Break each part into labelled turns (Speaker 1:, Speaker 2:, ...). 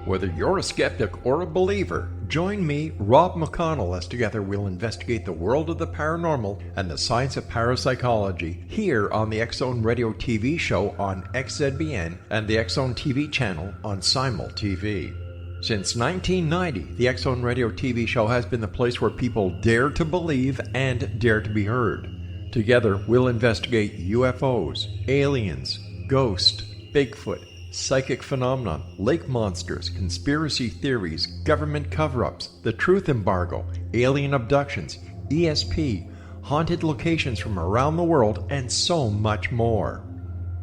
Speaker 1: Whether you're a skeptic or a believer, join me, Rob McConnell, as together we'll investigate the world of the paranormal and the science of parapsychology here on the X-Zone Radio TV show on XZBN and the X-Zone TV channel on Simul TV. Since 1990, the X-Zone Radio TV show has been the place where people dare to believe and dare to be heard. Together, we'll investigate UFOs, aliens, ghosts, Bigfoot, psychic phenomenon, lake monsters, conspiracy theories, government cover-ups, the truth embargo, alien abductions, ESP, haunted locations from around the world, and so much more.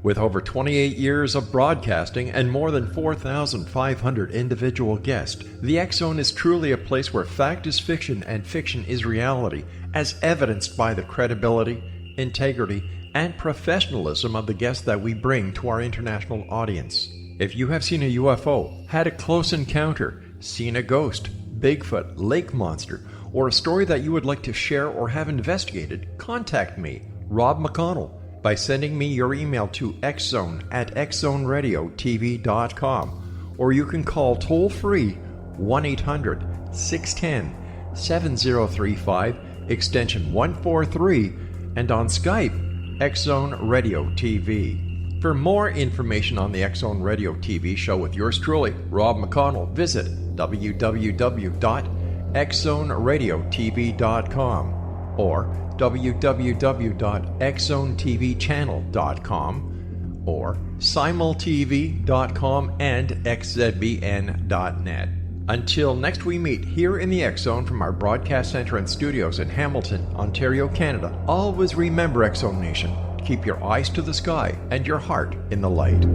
Speaker 1: With over 28 years of broadcasting and more than 4,500 individual guests, the X-Zone is truly a place where fact is fiction and fiction is reality, as evidenced by the credibility, integrity, and professionalism of the guests that we bring to our international audience. If you have seen a UFO, had a close encounter, seen a ghost, Bigfoot, lake monster, or a story that you would like to share or have investigated, contact me, Rob McConnell, by sending me your email to xzone@xzoneradiotv.com, or you can call toll-free 1-800-610-7035, extension 143, and on Skype, X-Zone Radio TV. For more information on the X-Zone Radio TV show with yours truly, Rob McConnell, visit www.xzoneradiotv.com or www.xzonetvchannel.com or simultv.com and xzbn.net. Until next we meet here in the X-Zone from our broadcast center and studios in Hamilton, Ontario, Canada, always remember, X-Zone Nation, keep your eyes to the sky and your heart in the light.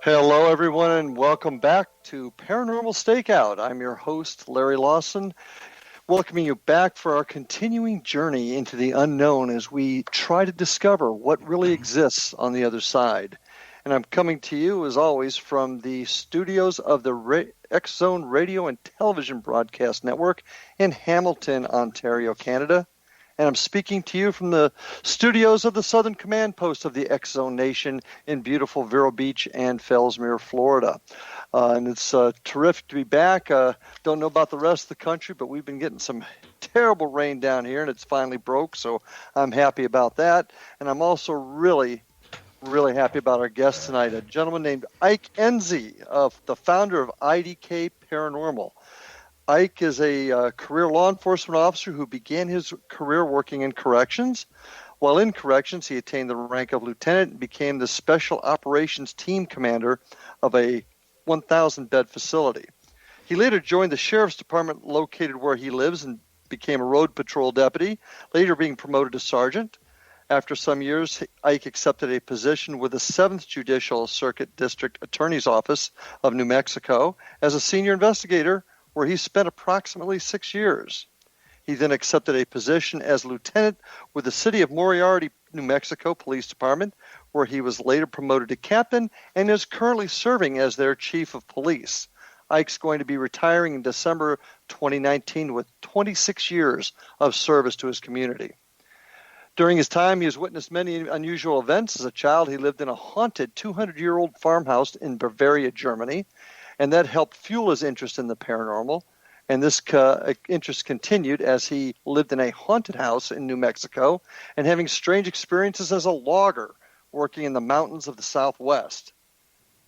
Speaker 2: Hello, everyone, and welcome back to Paranormal Stakeout. I'm your host, Larry Lawson, welcoming you back for our continuing journey into the unknown as we try to discover what really exists on the other side. And I'm coming to you, as always, from the studios of the X-Zone Radio and Television Broadcast Network in Hamilton, Ontario, Canada. And I'm speaking to you from the studios of the Southern Command Post of the X-Zone Nation in beautiful Vero Beach and Fellsmere, Florida. And it's terrific to be back. Don't know about the rest of the country, but we've been getting some terrible rain down here, and it's finally broke, so I'm happy about that. And I'm also really happy about our guest tonight, a gentleman named Ike Ensey, the founder of IDKPARANORMAL. Ike is a career law enforcement officer who began his career working in corrections. While in corrections, he attained the rank of lieutenant and became the special operations team commander of a 1,000-bed facility. He later joined the sheriff's department located where he lives and became a road patrol deputy, later being promoted to sergeant. After some years, Ike accepted a position with the 7th Judicial Circuit District Attorney's Office of New Mexico as a senior investigator, where he spent approximately 6 years. He then accepted a position as lieutenant with the City of Moriarty, New Mexico Police Department, where he was later promoted to captain and is currently serving as their chief of police. Ike's going to be retiring in December 2019 with 26 years of service to his community. During his time, he has witnessed many unusual events. As a child, he lived in a haunted 200-year-old farmhouse in Bavaria, Germany, and that helped fuel his interest in the paranormal. And this interest continued as he lived in a haunted house in New Mexico and having strange experiences as a logger working in the mountains of the Southwest.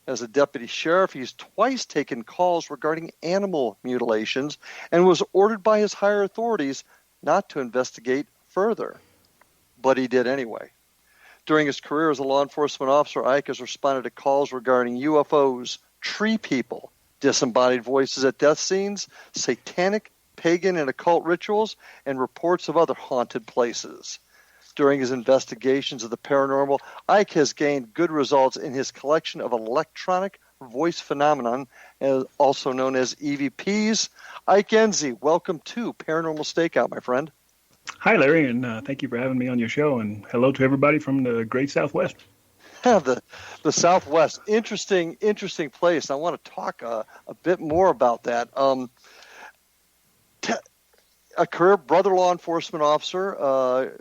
Speaker 2: As a deputy sheriff, he's twice taken calls regarding animal mutilations and was ordered by his higher authorities not to investigate further. But he did anyway. During his career as a law enforcement officer, Ike has responded to calls regarding UFOs, tree people, disembodied voices at death scenes, satanic, pagan, and occult rituals, and reports of other haunted places. During his investigations of the paranormal, Ike has gained good results in his collection of electronic voice phenomenon, also known as EVPs. Ike Ensey, welcome to Paranormal Stakeout, my friend.
Speaker 3: Hi, Larry, and thank you for having me on your show, and hello to everybody from the great Southwest.
Speaker 2: the Southwest, interesting place. I want to talk a bit more about that. A career brother law enforcement officer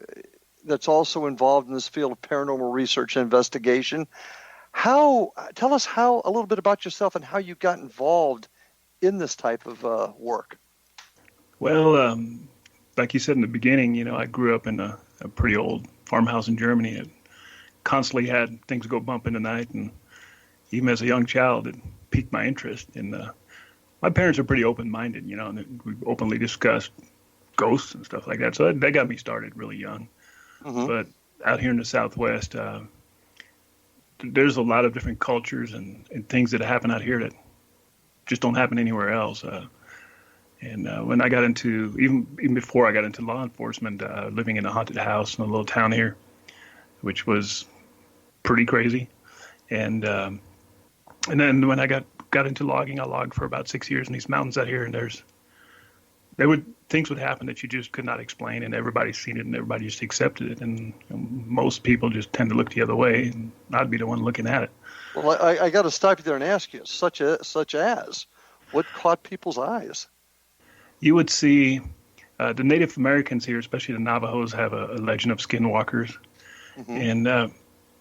Speaker 2: that's also involved in this field of paranormal research and investigation. Tell us a little bit about yourself and how you got involved in this type of work.
Speaker 3: Well, like you said in the beginning, I grew up in a pretty old farmhouse in Germany. It constantly had things go bump in the night, and even as a young child, it piqued my interest. And my parents are pretty open-minded, and we openly discussed ghosts and stuff like that. So that got me started really young. Mm-hmm. But out here in the Southwest, there's a lot of different cultures and things that happen out here that just don't happen anywhere else. When I got into, even before I got into law enforcement, living in a haunted house in a little town here, which was pretty crazy. And then when I got into logging, I logged for about 6 years in these mountains out here, and things would happen that you just could not explain, and everybody's seen it, and everybody just accepted it, and most people just tend to look the other way, and I'd be the one looking at it.
Speaker 2: Well, I got to stop you there and ask you, such as, what caught people's eyes?
Speaker 3: You would see the Native Americans here, especially the Navajos, have a legend of skinwalkers, mm-hmm. And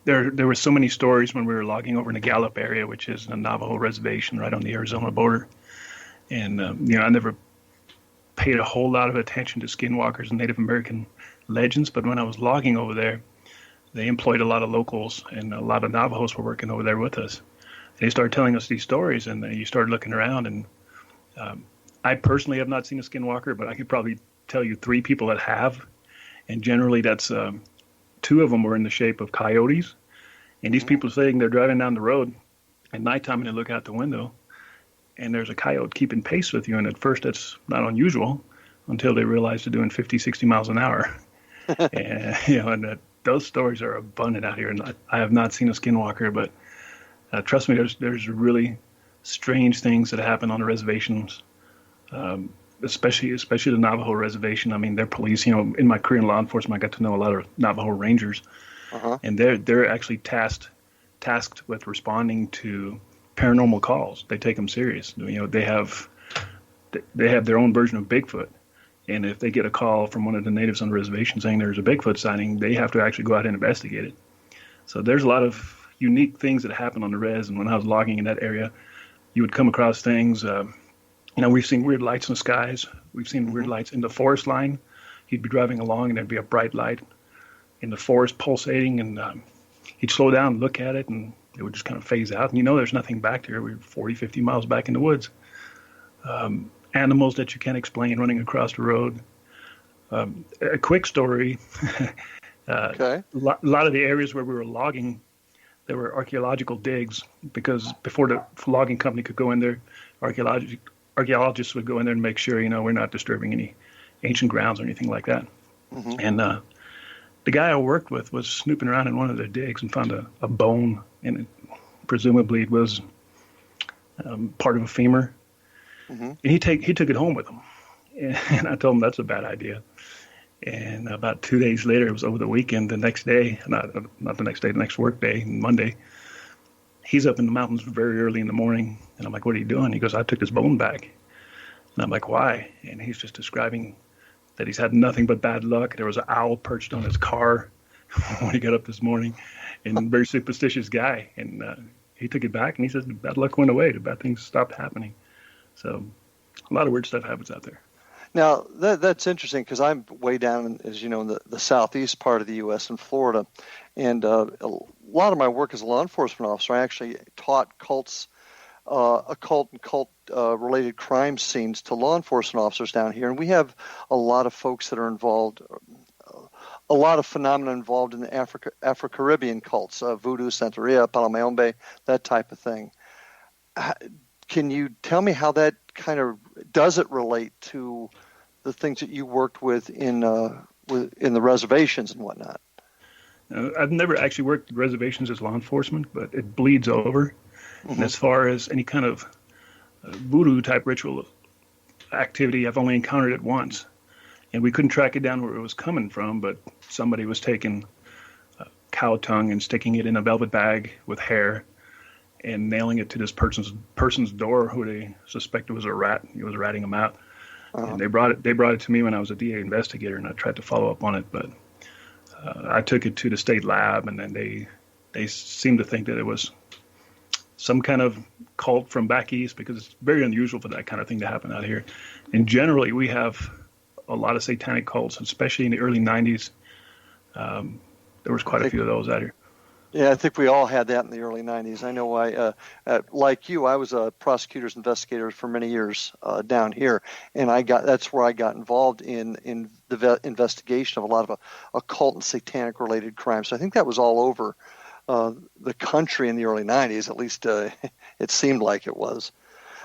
Speaker 3: there were so many stories when we were logging over in the Gallup area, which is a Navajo reservation right on the Arizona border, and I never paid a whole lot of attention to skinwalkers and Native American legends, but when I was logging over there, they employed a lot of locals, and a lot of Navajos were working over there with us. They started telling us these stories, and you started looking around, and I personally have not seen a skinwalker, but I could probably tell you 3 people that have, and generally that's 2 of them were in the shape of coyotes, and these people saying they're driving down the road at nighttime and they look out the window, and there's a coyote keeping pace with you, and at first that's not unusual until they realize they're doing 50, 60 miles an hour. And those stories are abundant out here, and I have not seen a skinwalker, but trust me, there's really strange things that happen on the reservations, especially the Navajo reservation. I mean, their police, in my career in law enforcement, I got to know a lot of Navajo Rangers, uh-huh. And they're actually tasked with responding to paranormal calls. They take them serious. They have their own version of Bigfoot, and if they get a call from one of the natives on the reservation saying there's a Bigfoot sighting, they have to actually go out and investigate it. So there's a lot of unique things that happen on the res, and when I was logging in that area, you would come across things. We've seen weird lights in the skies. We've seen weird lights in the forest line. You'd be driving along, and there'd be a bright light in the forest pulsating, and he'd slow down and look at it, and it would just kind of phase out. And there's nothing back there. We're 40, 50 miles back in the woods. Animals that you can't explain running across the road. A quick story. Okay. A lot of the areas where we were logging, there were archaeological digs, because before the logging company could go in there, archaeologists would go in there and make sure, we're not disturbing any ancient grounds or anything like that. Mm-hmm. And the guy I worked with was snooping around in one of their digs and found a bone, and presumably it was part of a femur. Mm-hmm. And he took it home with him. And I told him that's a bad idea. And about 2 days later, it was over the weekend, the next day, not the next day, the next work day, Monday, he's up in the mountains very early in the morning. And I'm like, what are you doing? He goes, I took this bone back. And I'm like, why? And he's just describing that he's had nothing but bad luck. There was an owl perched on his car when he got up this morning, and a very superstitious guy. And he took it back, and he says the bad luck went away. The bad things stopped happening. So a lot of weird stuff happens out there.
Speaker 2: Now, that's interesting, because I'm way down, as you know, in the southeast part of the U.S. in Florida. And a lot of my work as a law enforcement officer, I actually taught occult and cult-related crime scenes to law enforcement officers down here. And we have a lot of folks that are involved, a lot of phenomena involved in the Afro-Caribbean cults, voodoo, Santeria, Palomayombe, that type of thing. Can you tell me how that kind of does it relate to the things that you worked with in the reservations and whatnot?
Speaker 3: I've never actually worked at reservations as law enforcement, but it bleeds over. Mm-hmm. And as far as any kind of voodoo type ritual activity, I've only encountered it once, and we couldn't track it down where it was coming from. But somebody was taking cow tongue and sticking it in a velvet bag with hair and nailing it to this person's door who they suspected was a rat. He was ratting them out. And they brought it to me when I was a DA investigator, and I tried to follow up on it, but I took it to the state lab, and then they seemed to think that it was some kind of cult from back east, because it's very unusual for that kind of thing to happen out here. And generally, we have a lot of satanic cults, especially in the early 90s. There was quite a few of those out here. Yeah,
Speaker 2: I think we all had that in the early 90s. I know like you, I was a prosecutor's investigator for many years down here, and that's where I got involved in the investigation of a lot of occult and satanic related crimes. So I think that was all over the country in the early 90s, at least it seemed like it was.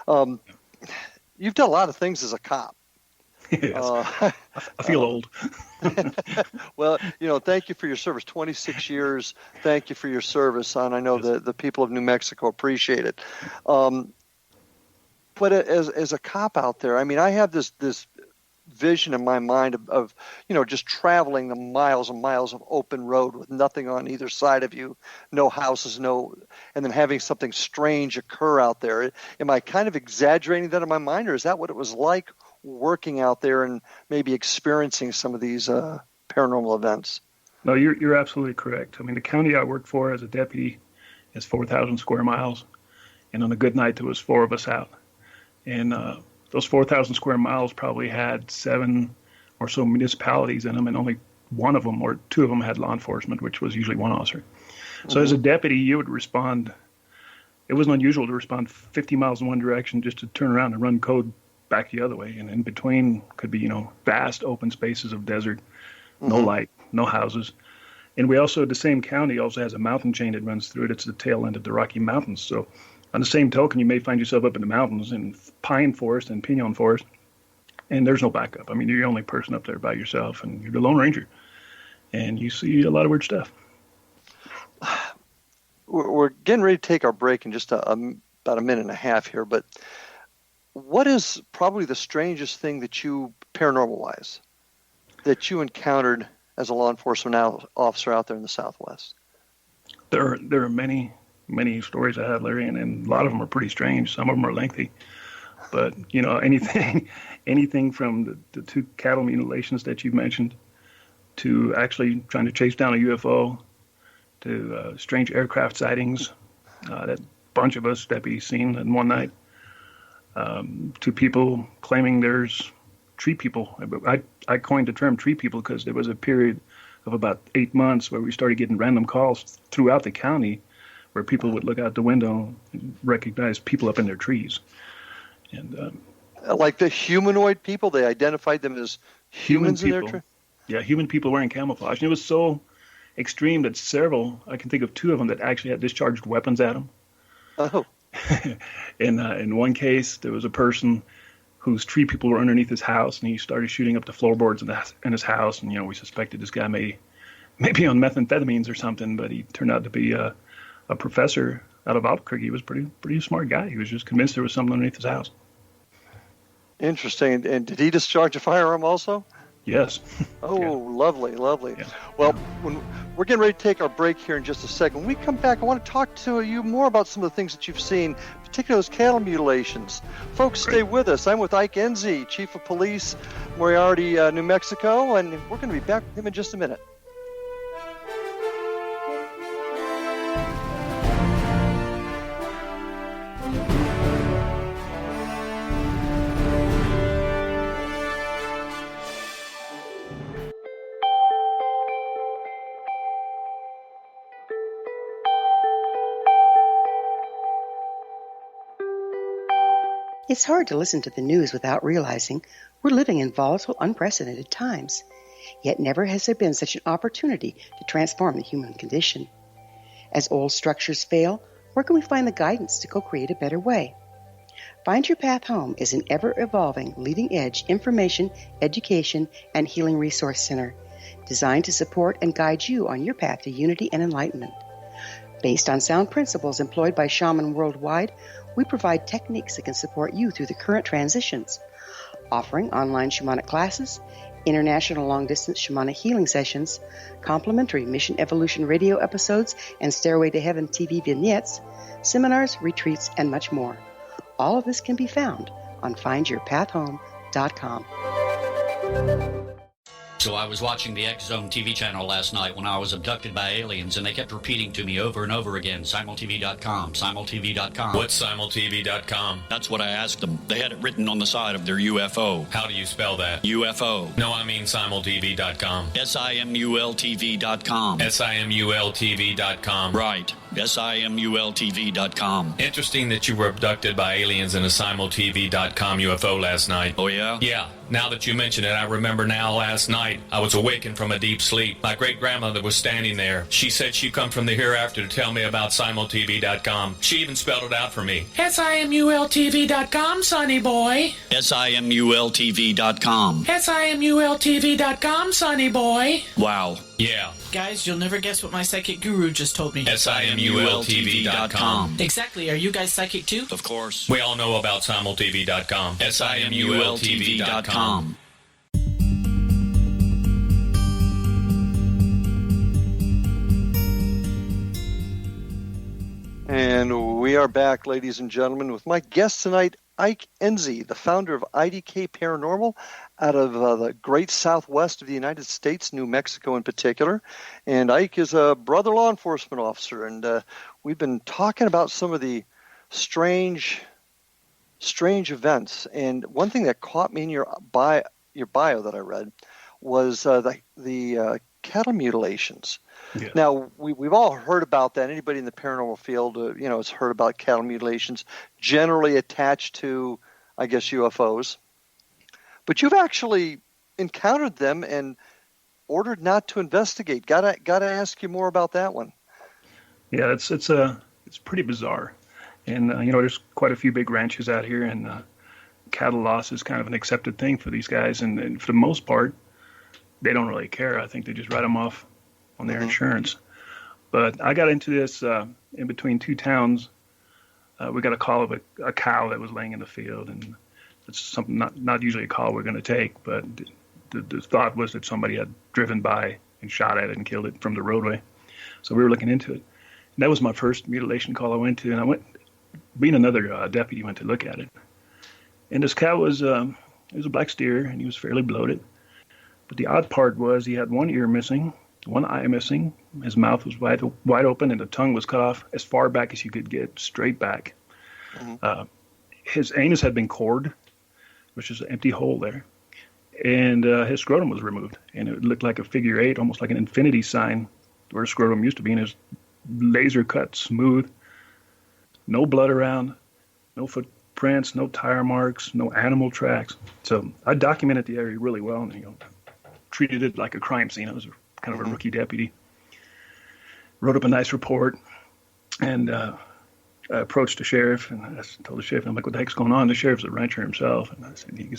Speaker 2: You've done a lot of things as a cop.
Speaker 3: Yes. I feel old.
Speaker 2: Well, thank you for your service. 26 years. Thank you for your service, and I know the people of New Mexico appreciate it. But as a cop out there, I mean, I have this vision in my mind of just traveling the miles and miles of open road with nothing on either side of you, no houses, and then having something strange occur out there. Am I kind of exaggerating that in my mind, or is that what it was like working out there and maybe experiencing some of these paranormal events?
Speaker 3: No, you're absolutely correct. I mean, the county I worked for as a deputy is 4,000 square miles, and on a good night there was 4 of us out, and those 4,000 square miles probably had 7 or so municipalities in them, and only one of them or 2 of them had law enforcement, which was usually one officer. So as a deputy, you would respond. It wasn't unusual to respond 50 miles in one direction just to turn around and run code back the other way. And in between could be, vast open spaces of desert, no light, no houses. And we also, the same county also has a mountain chain that runs through it. It's the tail end of the Rocky Mountains. So on the same token, you may find yourself up in the mountains in pine forest and pinon forest, and there's no backup. I mean, you're the only person up there by yourself, and you're the Lone Ranger, and you see a lot of weird stuff.
Speaker 2: We're getting ready to take our break in just about a minute and a half here, but what is probably the strangest thing that you, paranormal-wise, that you encountered as a law enforcement officer out there in the Southwest?
Speaker 3: There are many stories I have, Larry, and a lot of them are pretty strange. Some of them are lengthy. But, anything from the 2 cattle mutilations that you mentioned to actually trying to chase down a UFO to strange aircraft sightings that a bunch of us deputies seen in one night, to people claiming there's tree people. I coined the term tree people because there was a period of about 8 months where we started getting random calls throughout the county where people would look out the window and recognize people up in their trees. And
Speaker 2: like the humanoid people, they identified them as humans in their tree?
Speaker 3: Yeah, human people wearing camouflage. And it was so extreme that I can think of 2 of them that actually had discharged weapons at them. Oh. In one case, there was a person whose tree people were underneath his house, and he started shooting up the floorboards in his house. And, we suspected this guy may be on methamphetamines or something, but he turned out to be a professor out of Albuquerque. He was pretty smart guy. He was just convinced there was something underneath his house.
Speaker 2: Interesting. And did he discharge a firearm also?
Speaker 3: Yes.
Speaker 2: Oh, yeah. Lovely.
Speaker 3: Yeah.
Speaker 2: Well, we're getting ready to take our break here in just a second. When we come back, I want to talk to you more about some of the things that you've seen, particularly those cattle mutilations. Folks, stay with us. I'm with Ike Ensey, Chief of Police, Moriarty, New Mexico, and we're going to be back with him in just a minute.
Speaker 4: It's hard to listen to the news without realizing we're living in volatile, unprecedented times. Yet never has there been such an opportunity to transform the human condition. As old structures fail, where can we find the guidance to co-create a better way? Find Your Path Home is an ever-evolving, leading-edge information, education, and healing resource center designed to support and guide you on your path to unity and enlightenment. Based on sound principles employed by shaman worldwide, we provide techniques that can support you through the current transitions, offering online shamanic classes, international long-distance shamanic healing sessions, complimentary Mission Evolution radio episodes and Stairway to Heaven TV vignettes, seminars, retreats, and much more. All of this can be found on findyourpathhome.com.
Speaker 5: So I was watching the X Zone TV channel last night when I was abducted by aliens, and they kept repeating to me over and over again, simultv.com, simultv.com.
Speaker 6: What's simultv.com?
Speaker 5: That's what I asked them. They had it written on the side of their UFO.
Speaker 6: How do you spell that?
Speaker 5: UFO.
Speaker 6: No, I mean simultv.com.
Speaker 5: simultv.com.
Speaker 6: simultv.com.
Speaker 5: Right. simultv.com.
Speaker 6: Interesting that you were abducted by aliens in a simultv.com UFO last night.
Speaker 5: Oh, yeah?
Speaker 6: Yeah. Now that you mention it, I remember now last night I was awakened from a deep sleep. My great-grandmother was standing there. She said she'd come from the hereafter to tell me about simultv.com. She even spelled it out for me. simultv.com, sonny boy.
Speaker 5: simultv.com.
Speaker 6: simultv.com, sonny boy.
Speaker 5: Wow.
Speaker 6: Yeah.
Speaker 7: Guys, you'll never guess what my psychic guru just told me.
Speaker 6: simultv.com.
Speaker 7: Exactly. Are you guys psychic too?
Speaker 5: Of course.
Speaker 6: We all know about simultv.com. simultv.com.
Speaker 2: And we are back, ladies and gentlemen, with my guest tonight, Ike Ensey, the founder of IDK Paranormal out of the great southwest of the United States, New Mexico in particular. And Ike is a brother law enforcement officer, and we've been talking about some of the strange events. And one thing that caught me in your bio that I read was the cattle mutilations.
Speaker 3: Yeah.
Speaker 2: Now, we've all heard about that. Anybody in the paranormal field, has heard about cattle mutilations, generally attached to, I guess, UFOs. But you've actually encountered them and ordered not to investigate. Gotta ask you more about that one.
Speaker 3: Yeah, it's pretty bizarre, and there's quite a few big ranches out here, and cattle loss is kind of an accepted thing for these guys, and for the most part, they don't really care. I think they just write them off on their insurance. But I got into this in between two towns. We got a call of a cow that was laying in the field, and it's something not usually a call we're going to take, but the thought was that somebody had driven by and shot at it and killed it from the roadway. So we were looking into it. And that was my first mutilation call I went to, and I went, being another deputy, went to look at it. And this cow was it was a black steer, and he was fairly bloated. But the odd part was he had one ear missing, one eye missing, his mouth was wide open, and the tongue was cut off as far back as you could get, straight back. Mm-hmm. His anus had been cored, which is an empty hole there, and his scrotum was removed, and it looked like a figure 8, almost like an infinity sign, where his scrotum used to be, and it was laser cut, smooth, no blood around, no footprints, no tire marks, no animal tracks. So I documented the area really well, and treated it like a crime scene. I was kind of a rookie deputy. Wrote up a nice report, and I approached the sheriff, and I told the sheriff, I'm like, what the heck's going on? The sheriff's a rancher himself, and I said, he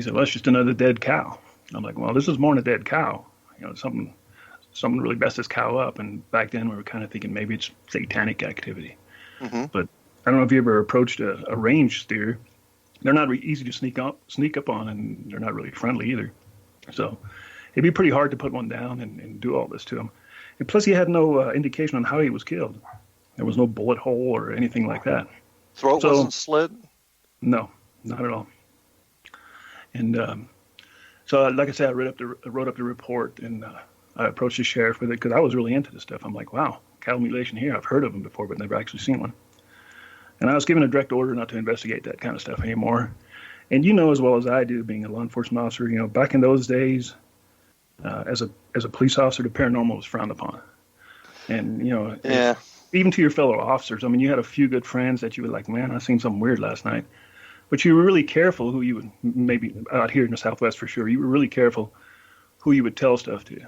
Speaker 3: said, well, it's just another dead cow. And I'm like, well, this is more than a dead cow. Something really messed this cow up. And back then we were kind of thinking maybe it's satanic activity. Mm-hmm. But I don't know if you ever approached a range steer. They're not easy to sneak up on, and they're not really friendly either. So it'd be pretty hard to put one down and do all this to him. And plus, he had no indication on how he was killed. There was no bullet hole or anything like that.
Speaker 2: Throat wasn't slit?
Speaker 3: No, not at all. And so, like I said, I wrote up the report, and I approached the sheriff with it because I was really into this stuff. I'm like, wow, cattle mutilation here. I've heard of them before, but never actually seen one. And I was given a direct order not to investigate that kind of stuff anymore. And as well as I do, being a law enforcement officer, back in those days, as a police officer, the paranormal was frowned upon. And, even to your fellow officers, I mean, you had a few good friends that you were like, man, I seen something weird last night. But you were really careful who you would, maybe out here in the Southwest for sure, you were really careful who you would tell stuff to.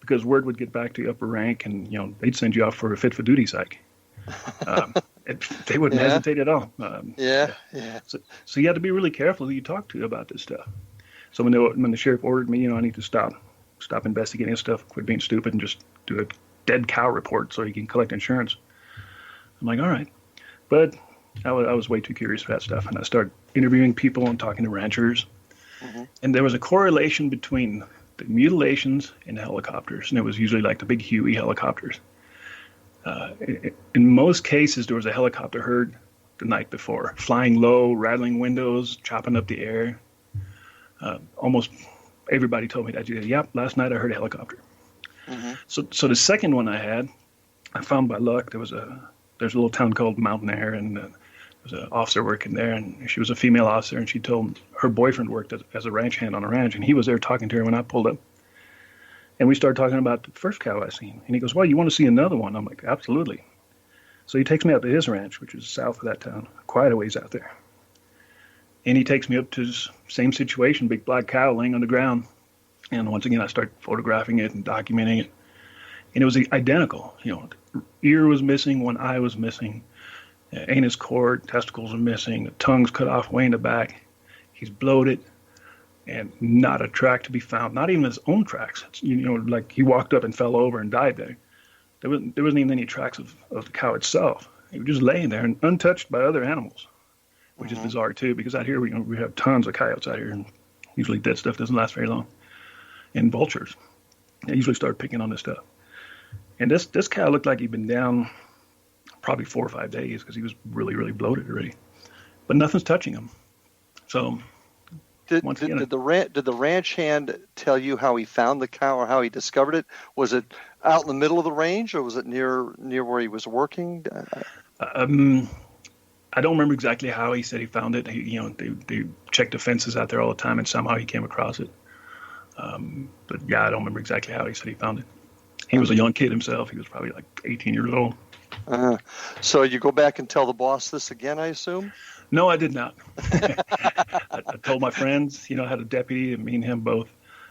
Speaker 3: Because word would get back to the upper rank, and, they'd send you off for a fit for duty psych. They wouldn't hesitate at all. So you had to be really careful who you talk to about this stuff. So when the sheriff ordered me, I need to stop investigating this stuff, quit being stupid, and just do a dead cow report so you can collect insurance. I'm like, all right. But I was way too curious for that stuff, and I started interviewing people and talking to ranchers. And there was a correlation between the mutilations and helicopters, and it was usually like the big Huey helicopters. In most cases, there was a helicopter heard the night before, flying low, rattling windows, chopping up the air. Almost everybody told me that. Yep, last night I heard a helicopter. So the second one I found by luck. There's a little town called Mountain Air, and there was an officer working there, and she was a female officer, and she told her boyfriend worked as a ranch hand on a ranch, and he was there talking to her when I pulled up. And we started talking about the first cow I seen. And he goes, well, you want to see another one? I'm like, absolutely. So he takes me out to his ranch, which is south of that town, quite a ways out there. And he takes me up to his same situation, big black cow laying on the ground. And once again, I start photographing it and documenting it. And it was identical. The ear was missing, one eye was missing, anus cord, testicles are missing, the tongue's cut off way in the back. He's bloated. And not a track to be found, not even his own tracks. Like he walked up and fell over and died there. There wasn't even any tracks of the cow itself. He was just laying there and untouched by other animals, which is bizarre too, because out here we have tons of coyotes out here, and usually dead stuff doesn't last very long. And vultures, they usually start picking on this stuff. And this cow looked like he'd been down probably 4 or 5 days because he was really, really bloated already. But nothing's touching him. So.
Speaker 2: Did the ranch hand tell you how he found the cow or how he discovered it? Was it out in the middle of the range, or was it near where he was working?
Speaker 3: I don't remember exactly how he said he found it. They checked the fences out there all the time, and somehow he came across it. But yeah, I don't remember exactly how he said he found it. He was a young kid himself. He was probably like 18 years old.
Speaker 2: So you go back and tell the boss this again, I assume?
Speaker 3: No, I did not. I told my friends, I had a deputy, and me and him both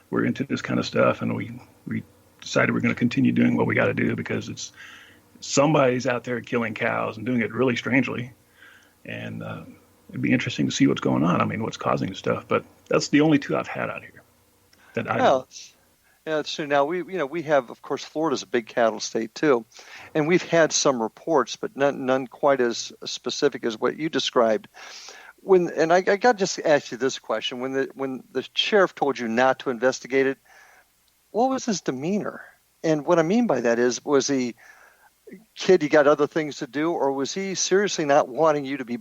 Speaker 3: were into this kind of stuff, and we decided we're going to continue doing what we got to do because somebody's out there killing cows and doing it really strangely, and it'd be interesting to see what's going on. I mean, what's causing the stuff. But that's the only two I've had out here that I know.
Speaker 2: Yeah, it's true. Now we have, of course, Florida's a big cattle state too, and we've had some reports, but none quite as specific as what you described. And I got to just ask you this question: when the sheriff told you not to investigate it, what was his demeanor? And what I mean by that is, was he, kid, you got other things to do, or was he seriously not wanting you to be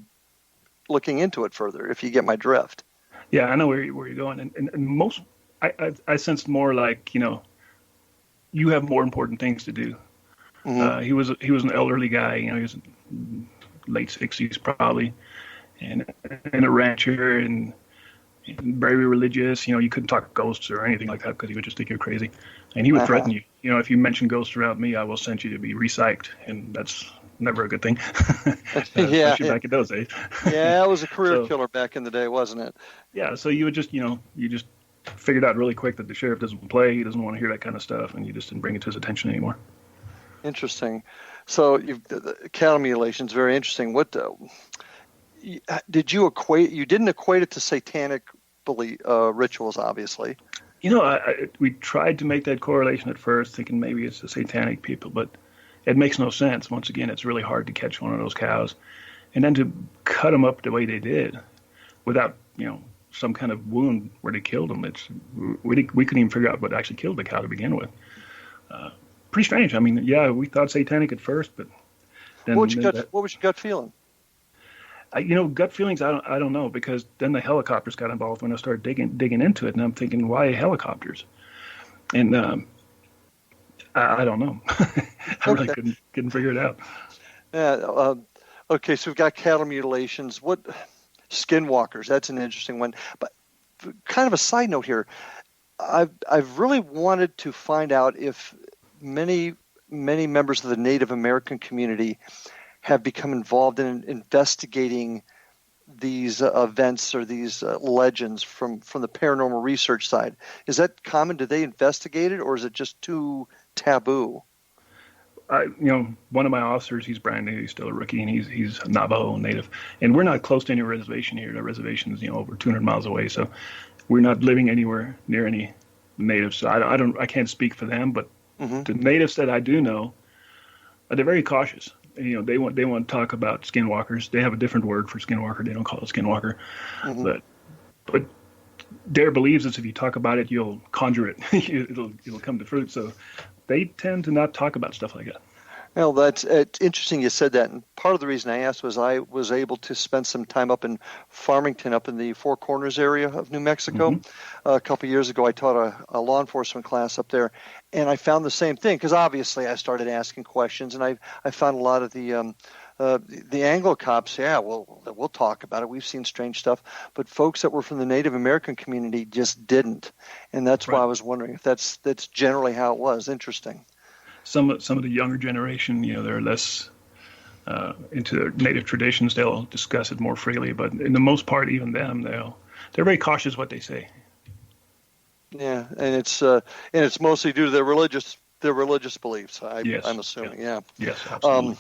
Speaker 2: looking into it further? If you get my drift.
Speaker 3: Yeah, I know where you're going, and most. I sensed more like, you have more important things to do. He was an elderly guy, he was late 60s probably, and a rancher and very religious. You couldn't talk ghosts or anything like that because he would just think you're crazy. And he would threaten you. If you mention ghosts around me, I will send you to be recyced, and that's never a good thing. Especially back in those days.
Speaker 2: Yeah, it was a career killer back in the day, wasn't it?
Speaker 3: Yeah, so you would just, you just figured out really quick that the sheriff doesn't play. He doesn't want to hear that kind of stuff, and you just didn't bring it to his attention anymore.
Speaker 2: Interesting. So the cattle mutilation is very interesting. What did you equate? You didn't equate it to satanic rituals, obviously.
Speaker 3: We tried to make that correlation at first, thinking maybe it's the satanic people, but it makes no sense. Once again, it's really hard to catch one of those cows, and then to cut them up the way they did, without some kind of wound where they killed them. We couldn't even figure out what actually killed the cow to begin with. Pretty strange. I mean, yeah, we thought satanic at first, but then
Speaker 2: what was your gut feeling?
Speaker 3: Gut feelings. I don't know, because then the helicopters got involved when I started digging into it, and I'm thinking, why helicopters? And I don't know. I really couldn't figure it out.
Speaker 2: Yeah. Okay. So we've got cattle mutilations. What? Skinwalkers, that's an interesting one. But kind of a side note here, I've really wanted to find out if many members of the Native American community have become involved in investigating these events or these legends from the paranormal research side. Is that common? Do they investigate it, or is it just too taboo?
Speaker 3: One of my officers, he's brand new, he's still a rookie, and he's Navajo native. And we're not close to any reservation here. The reservation is, over 200 miles away, so we're not living anywhere near any natives. So I can't speak for them, but the natives that I do know, they're very cautious. They want to talk about skinwalkers. They have a different word for skinwalker. They don't call it skinwalker, but Dare believes that if you talk about it, you'll conjure it. it'll come to fruit. So they tend to not talk about stuff like that.
Speaker 2: Well, that's it's interesting you said that. And part of the reason I asked was I was able to spend some time up in Farmington, up in the Four Corners area of New Mexico.
Speaker 3: Mm-hmm.
Speaker 2: A couple of years ago, I taught a law enforcement class up there, and I found the same thing because obviously I started asking questions, and I found a lot of the Anglo cops, we'll talk about it. We've seen strange stuff, but folks that were from the Native American community just didn't, and that's why I was wondering if that's generally how it was. Interesting.
Speaker 3: Some of the younger generation, they're less into their native traditions. They'll discuss it more freely, but in the most part, even them, they're very cautious what they say.
Speaker 2: Yeah, and it's mostly due to their religious beliefs. I'm assuming. Yeah.
Speaker 3: Yes, absolutely.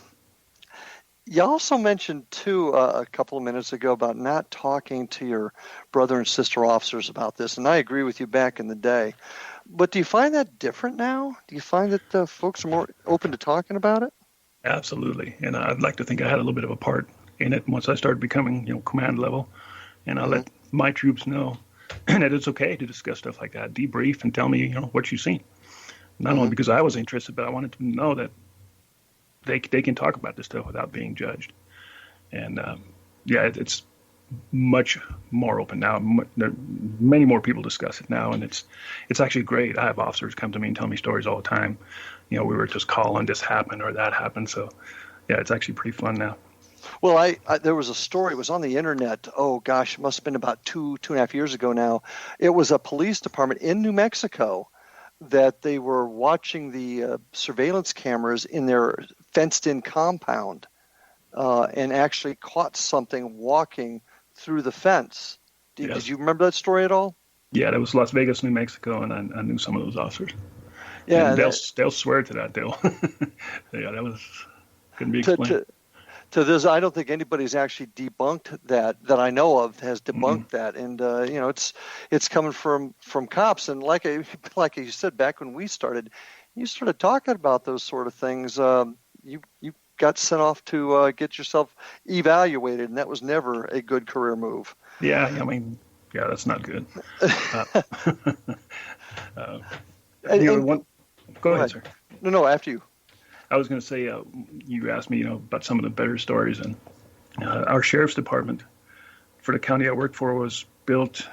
Speaker 2: You also mentioned, too, a couple of minutes ago about not talking to your brother and sister officers about this, and I agree with you back in the day. But do you find that different now? Do you find that folks are more open to talking about it?
Speaker 3: Absolutely, and I'd like to think I had a little bit of a part in it once I started becoming, command level, and I let my troops know that it's okay to discuss stuff like that, debrief, and tell me, what you've seen. Not only because I was interested, but I wanted to know that they can talk about this stuff without being judged. And it's much more open now. Many more people discuss it now, and it's actually great. I have officers come to me and tell me stories all the time. We were just calling, this happened or that happened. So, it's actually pretty fun now.
Speaker 2: Well, I there was a story. It was on the internet. Oh gosh, it must have been about two and a half years ago now. It was a police department in New Mexico that they were watching the surveillance cameras in their fenced-in compound and actually caught something walking through the fence. Did you remember that story at all?
Speaker 3: Yeah, that was Las Vegas, New Mexico, and I knew some of those officers.
Speaker 2: Yeah,
Speaker 3: and they'll swear to that. That couldn't be explained.
Speaker 2: To this, I don't think anybody's actually debunked that I know of has debunked that, and it's coming from cops. And like you said, back when we started, you started talking about those sort of things. You got sent off to get yourself evaluated, and that was never a good career move.
Speaker 3: Yeah, that's not good. Go ahead, sir.
Speaker 2: No, after you.
Speaker 3: I was going to say, you asked me, about some of the better stories, and our sheriff's department for the county I worked for was built,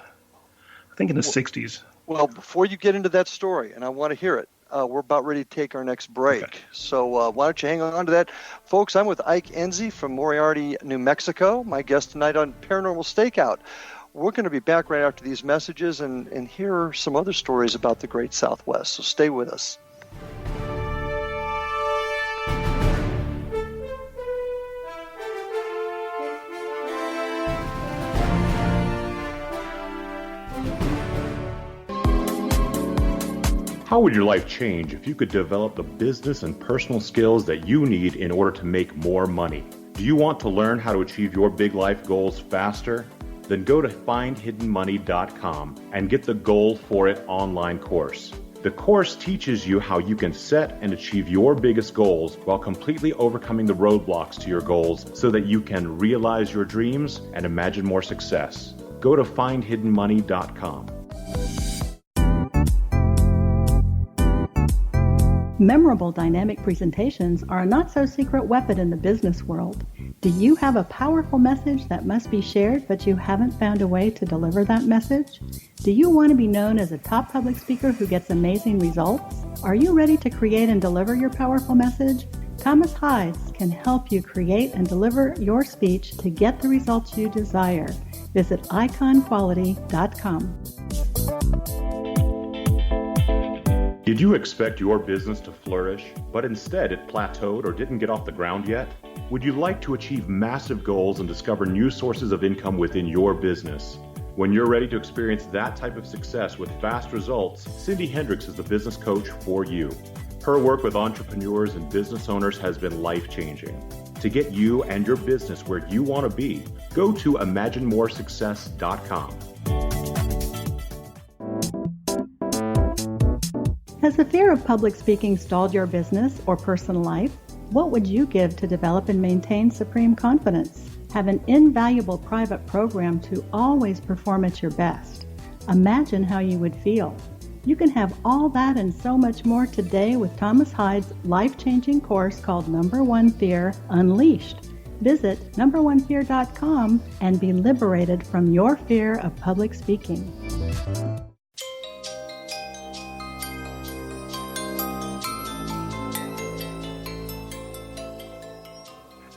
Speaker 3: I think, in the 60s.
Speaker 2: Well, before you get into that story, and I want to hear it, we're about ready to take our next break. Okay. So why don't you hang on to that? Folks, I'm with Ike Ensey from Moriarty, New Mexico, my guest tonight on Paranormal Stakeout. We're going to be back right after these messages and hear some other stories about the Great Southwest, so stay with us.
Speaker 8: How would your life change if you could develop the business and personal skills that you need in order to make more money? Do you want to learn how to achieve your big life goals faster? Then go to findhiddenmoney.com and get the Goal for It online course. The course teaches you how you can set and achieve your biggest goals while completely overcoming the roadblocks to your goals so that you can realize your dreams and imagine more success. Go to findhiddenmoney.com.
Speaker 9: Memorable dynamic presentations are a not-so-secret weapon in the business world. Do you have a powerful message that must be shared, but you haven't found a way to deliver that message? Do you want to be known as a top public speaker who gets amazing results? Are you ready to create and deliver your powerful message? Thomas Hides can help you create and deliver your speech to get the results you desire. Visit iconquality.com.
Speaker 8: Did you expect your business to flourish, but instead it plateaued or didn't get off the ground yet? Would you like to achieve massive goals and discover new sources of income within your business? When you're ready to experience that type of success with fast results, Cindy Hendricks is the business coach for you. Her work with entrepreneurs and business owners has been life-changing. To get you and your business where you want to be, go to imaginemoresuccess.com.
Speaker 9: Has the fear of public speaking stalled your business or personal life? What would you give to develop and maintain supreme confidence? Have an invaluable private program to always perform at your best. Imagine how you would feel. You can have all that and so much more today with Thomas Hyde's life-changing course called Number One Fear Unleashed. Visit numberonefear.com and be liberated from your fear of public speaking.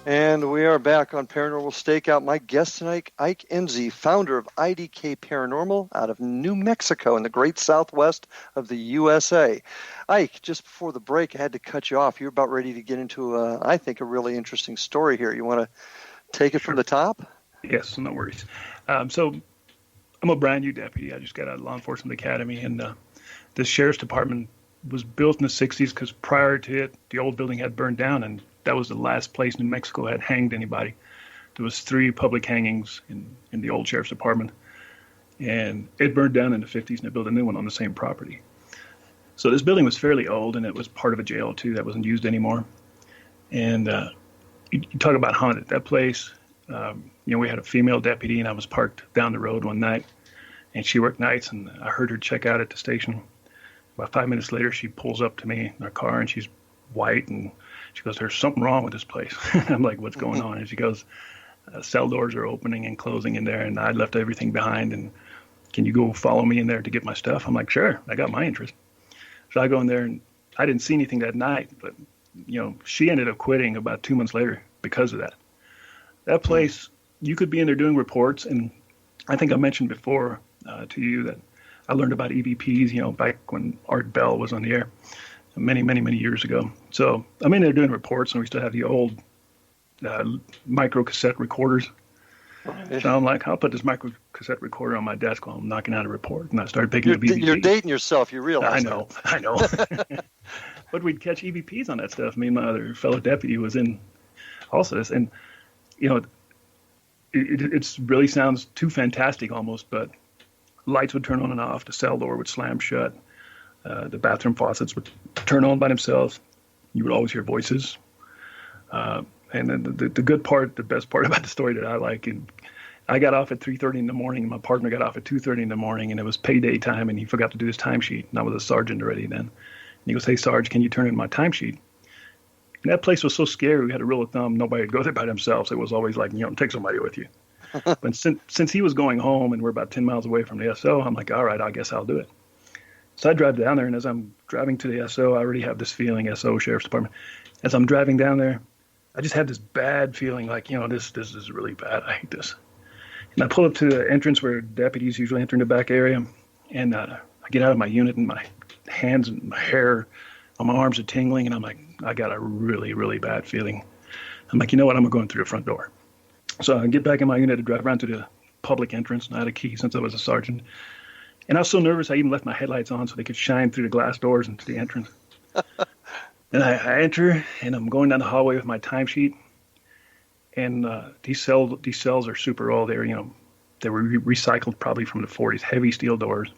Speaker 2: And we are back on Paranormal Stakeout. My guest tonight, Ike Ensey, founder of IDKPARANORMAL out of New Mexico in the great southwest of the USA. Ike, just before the break, I had to cut you off. You're about ready to get into, I think, a really interesting story here. You want to take it from the top?
Speaker 3: Yes, no worries. So I'm a brand new deputy. I just got out of Law Enforcement Academy, and the Sheriff's Department was built in the 60s because prior to it, the old building had burned down, and that was the last place New Mexico had hanged anybody. There was 3 public hangings in the old Sheriff's Department, and it burned down in the 50s, and they built a new one on the same property. So this building was fairly old, and it was part of a jail, too, that wasn't used anymore. And you talk about haunted. That place, we had a female deputy, and I was parked down the road one night, and she worked nights, and I heard her check out at the station. About 5 minutes later, she pulls up to me in her car, and she's white, and she goes, "There's something wrong with this place." I'm like, "What's going on?" And she goes, "Cell doors are opening and closing in there, and I left everything behind, and can you go follow me in there to get my stuff?" I'm like, "Sure, I got my interest." So I go in there, and I didn't see anything that night, but, she ended up quitting about 2 months later because of that. That place, you could be in there doing reports, and I think I mentioned before to you that I learned about EVPs, back when Art Bell was on the air many, many, many years ago. So I'm in there doing reports, and we still have the old micro cassette recorders. So I'm like, I'll put this micro cassette recorder on my desk while I'm knocking out a report. And I started picking up EVPs.
Speaker 2: You're dating yourself, you realize
Speaker 3: I know. But we'd catch EVPs on that stuff. Me and my other fellow deputy was in also this. And, it really sounds too fantastic almost, but lights would turn on and off. The cell door would slam shut. The bathroom faucets would turn on by themselves. You would always hear voices. And then the good part, the best part about the story that I like, and I got off at 3:30 in the morning, and my partner got off at 2:30 in the morning, and it was payday time, and he forgot to do his timesheet. And I was a sergeant already then. And he goes, "Hey, Sarge, can you turn in my timesheet?" And that place was so scary, we had a rule of thumb, nobody would go there by themselves. It was always like, take somebody with you. But since he was going home, and we're about 10 miles away from the SO, I'm like, all right, I guess I'll do it. So I drive down there, and as I'm driving to the SO, I already have this feeling, SO, Sheriff's Department. As I'm driving down there, I just had this bad feeling like, this is really bad. I hate this. And I pull up to the entrance where deputies usually enter in the back area, and I get out of my unit, and my hands and my hair on my arms are tingling, and I'm like, I got a really, really bad feeling. I'm like, you know what? I'm going through the front door. So I get back in my unit to drive around to the public entrance, and I had a key since I was a sergeant. And I was so nervous, I even left my headlights on so they could shine through the glass doors into the entrance. And I enter, and I'm going down the hallway with my timesheet. And these cells are super old. They were recycled probably from the 40s, heavy steel doors.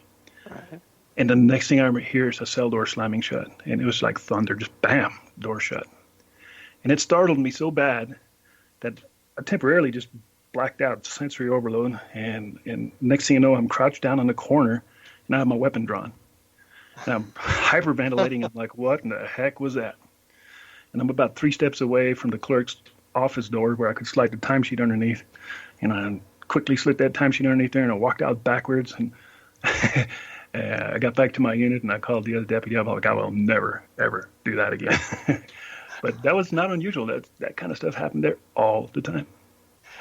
Speaker 3: Right. And the next thing I hear is a cell door slamming shut. And it was like thunder, just bam, door shut. And it startled me so bad that I temporarily just blacked out, sensory overload. And next thing you know, I'm crouched down in the corner, and I have my weapon drawn. And I'm hyperventilating. I'm like, what in the heck was that? And I'm about 3 steps away from the clerk's office door where I could slide the timesheet underneath. And I quickly slid that timesheet underneath there, and I walked out backwards. And I got back to my unit, and I called the other deputy. I'm like, I will never, ever do that again. But that was not unusual. That kind of stuff happened there all the time.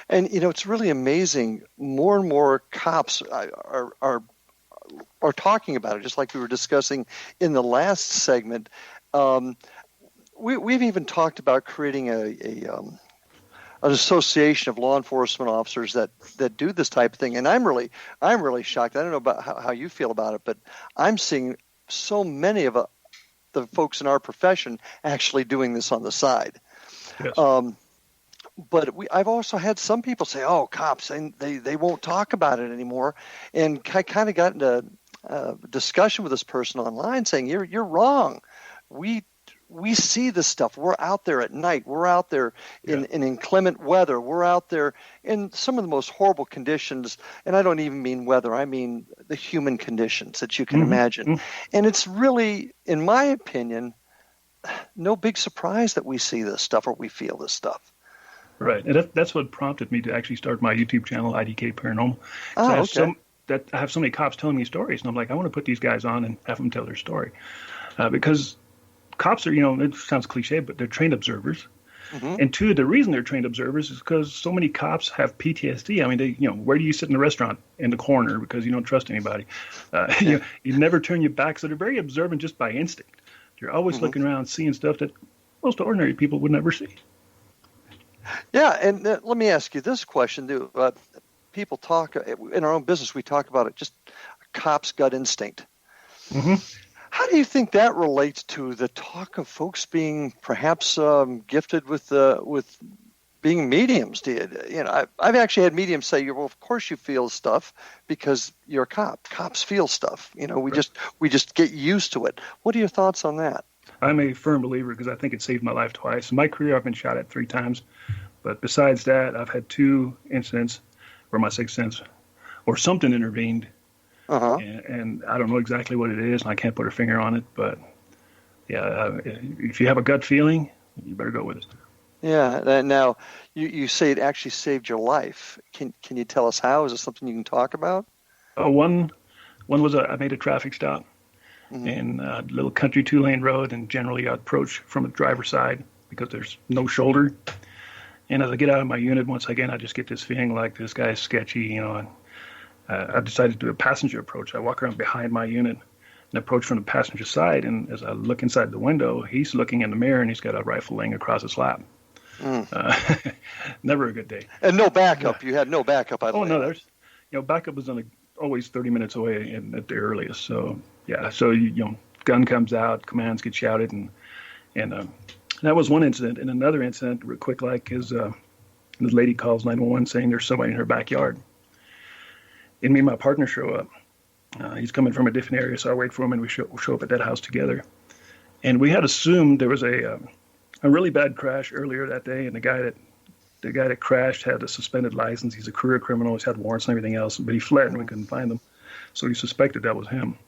Speaker 2: And, it's really amazing. More and more cops are talking about it, just like we were discussing in the last segment. We've even talked about creating an association of law enforcement officers that do this type of thing. And I'm really shocked. I don't know about how you feel about it, but I'm seeing so many of the folks in our profession actually doing this on the side.
Speaker 3: Yes.
Speaker 2: But I've also had some people say, "Oh, cops, and they won't talk about it anymore." And I kind of got into a discussion with this person online saying, "You're wrong. We we see this stuff. We're out there at night. We're out there in inclement weather. We're out there in some of the most horrible conditions. And I don't even mean weather. I mean the human conditions that you can imagine. And it's really, in my opinion, no big surprise that we see this stuff or we feel this stuff.
Speaker 3: Right. And that's what prompted me to actually start my YouTube channel, IDK Paranormal. I have so many cops telling me stories. And I'm like, I want to put these guys on and have them tell their story. Because cops are, it sounds cliche, but they're trained observers. And two, the reason they're trained observers is because so many cops have PTSD. I mean, where do you sit in the restaurant? In the corner, because you don't trust anybody. You never turn your back. So they're very observant just by instinct. You're always looking around, seeing stuff that most ordinary people would never see. Yeah, and let me ask you this question, too. People talk, in our own business, we talk about it, just a cop's gut instinct. How do you think that relates to the talk of folks being perhaps gifted with being mediums? I've actually had mediums say, "Well, of course you feel stuff because you're a cop. Cops feel stuff. We just get used to it." What are your thoughts on that? I'm a firm believer because I think it saved my life twice. In my career, I've been shot at 3 times, but besides that, I've had 2 incidents where my sixth sense or something intervened. And I don't know exactly what it is, and I can't put a finger on it. But yeah, if you have a gut feeling, you better go with it.
Speaker 2: Yeah. Now, you say it actually saved your life. Can you tell us how? Is it something you can talk about?
Speaker 3: One was I made a traffic stop in a little country 2-lane road, and generally I approach from the driver's side because there's no shoulder. And as I get out of my unit, once again, I just get this feeling like this guy is sketchy, and I decided to do a passenger approach. I walk around behind my unit and approach from the passenger side. And as I look inside the window, he's looking in the mirror and he's got a rifle laying across his lap. Never a good day.
Speaker 2: And no backup. You had no backup.
Speaker 3: Oh, no, there's, backup was always 30 minutes away at the earliest. So, yeah. So, gun comes out, commands get shouted. And that was one incident. And another incident, real quick, is the lady calls 911 saying there's somebody in her backyard. And me and my partner show up. He's coming from a different area, so I wait for him, and we show up at that house together. And we had assumed there was a really bad crash earlier that day, and the guy that crashed had a suspended license. He's a career criminal. He's had warrants and everything else, but he fled, and we couldn't find him. So we suspected that was him.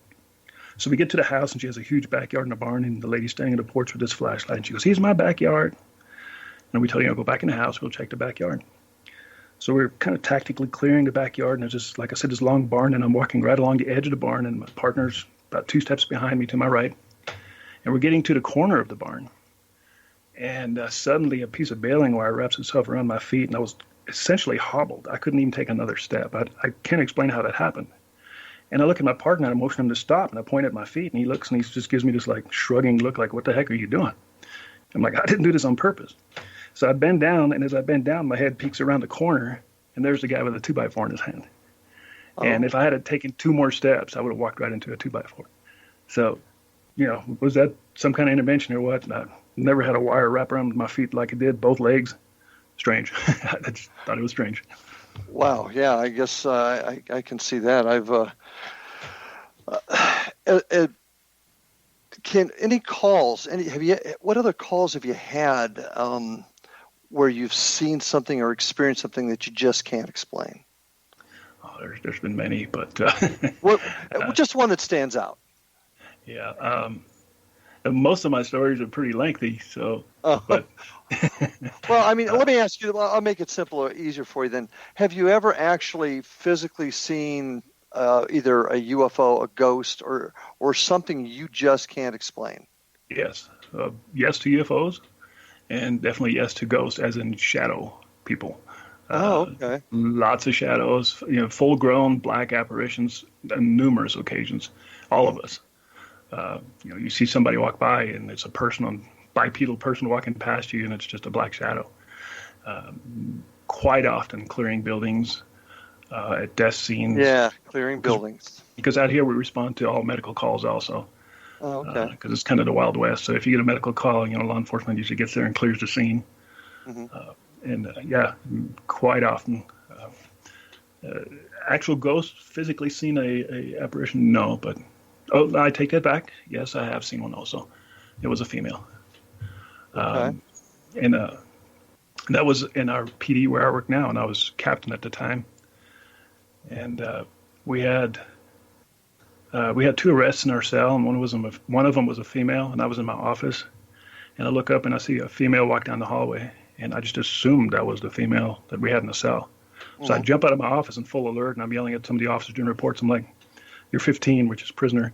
Speaker 3: So we get to the house, and she has a huge backyard in the barn, and the lady's standing on the porch with this flashlight, and she goes, "Here's my backyard." And we tell you, go back in the house. We'll check the backyard. So we're kind of tactically clearing the backyard, and there's just, like I said, this long barn, and I'm walking right along the edge of the barn, and my partner's about 2 steps behind me to my right. And we're getting to the corner of the barn. And suddenly a piece of baling wire wraps itself around my feet, and I was essentially hobbled. I couldn't even take another step. I can't explain how that happened. And I look at my partner, and I motion him to stop, and I point at my feet, and he looks, and he just gives me this, shrugging look like, "What the heck are you doing?" I'm like, "I didn't do this on purpose." So I bend down, and as I bend down, my head peeks around the corner, and there's the guy with a 2x4 in his hand. And if I had taken 2 more steps, I would have walked right into a 2x4. So, was that some kind of intervention or what? I never had a wire wrap around my feet like it did, both legs. Strange. I just thought it was strange.
Speaker 2: Wow. Yeah, I guess I can see that. Any calls? What other calls have you had where you've seen something or experienced something that you just can't explain?
Speaker 3: Oh, there's been many, but
Speaker 2: just one that stands out.
Speaker 3: Yeah, most of my stories are pretty lengthy, so. But
Speaker 2: well, I mean, let me ask you. I'll make it simpler, easier for you. Then, have you ever actually physically seen either a UFO, a ghost, or something you just can't explain?
Speaker 3: Yes, yes to UFOs. And definitely yes to ghosts, as in shadow people.
Speaker 2: Okay.
Speaker 3: Lots of shadows, full-grown black apparitions on numerous occasions. All of us. You see somebody walk by, and it's a bipedal person walking past you, and it's just a black shadow. Quite often clearing buildings, at death scenes.
Speaker 2: Yeah, clearing buildings.
Speaker 3: Because out here we respond to all medical calls also.
Speaker 2: Oh, okay.
Speaker 3: Because it's kind of the Wild West. So if you get a medical call, law enforcement usually gets there and clears the scene. Quite often. Actual ghosts, physically seen a apparition? No, but I take that back. Yes, I have seen one also. It was a female.
Speaker 2: Okay.
Speaker 3: And that was in our PD where I work now, and I was captain at the time. And we had 2 arrests in our cell, and one of them was a female, and I was in my office. And I look up and I see a female walk down the hallway, and I just assumed that was the female that we had in the cell. So I jump out of my office in full alert, and I'm yelling at some of the officers doing reports. I'm like, "You're 15," which is prisoner.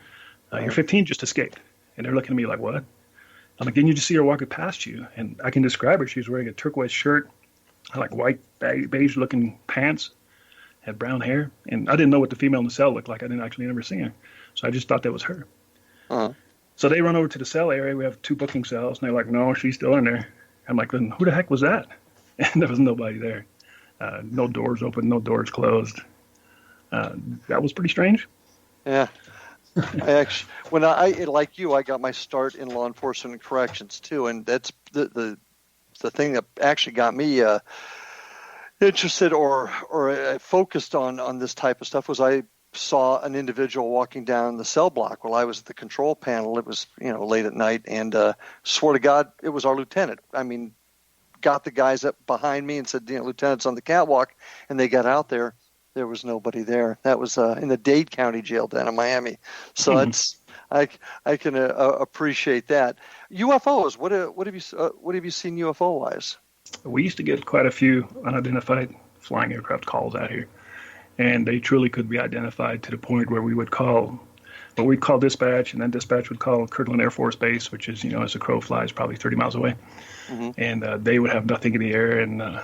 Speaker 3: "You're 15, just escaped." And they're looking at me like, "What?" I'm like, "Didn't you just see her walking past you?" And I can describe her. She was wearing a turquoise shirt, like white beige-looking pants, had brown hair. And I didn't know what the female in the cell looked like. I didn't actually ever see her. So I just thought that was her. So they run over to the cell area. We have 2 booking cells. And they're like, "No, she's still in there." I'm like, "Then who the heck was that?" And there was nobody there. No doors open, no doors closed. That was pretty strange.
Speaker 2: Yeah. When I like you, I got my start in law enforcement and corrections too, and that's the thing that actually got me interested or focused on this type of stuff was I saw an individual walking down the cell block while I was at the control panel. It was late at night, and swear to God, it was our lieutenant. I mean, got the guys up behind me and said, "Lieutenant's on the catwalk," and they got out there. There was nobody there. That was in the Dade County Jail down in Miami. So I can appreciate that. UFOs. What have you seen UFO wise?
Speaker 3: We used to get quite a few unidentified flying aircraft calls out here, and they truly could be identified to the point where we'd call dispatch, and then dispatch would call Kirtland Air Force Base, which is as a crow flies probably 30 miles away, and they would have nothing in the air and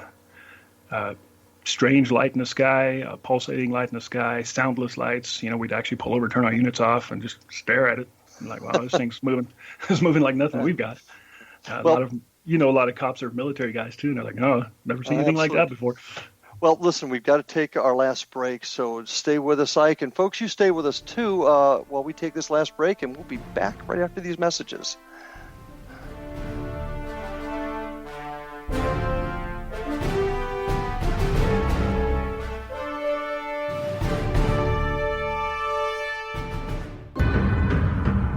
Speaker 3: strange light in the sky, pulsating light in the sky, soundless lights. We'd actually pull over, turn our units off, and just stare at it. I'm like, wow, this thing's moving. It's moving like nothing we've got. A lot of cops are military guys too, and they're like, "No, never seen anything like that before."
Speaker 2: Well, listen, we've got to take our last break, so stay with us, Ike. And folks, you stay with us too while we take this last break, and we'll be back right after these messages.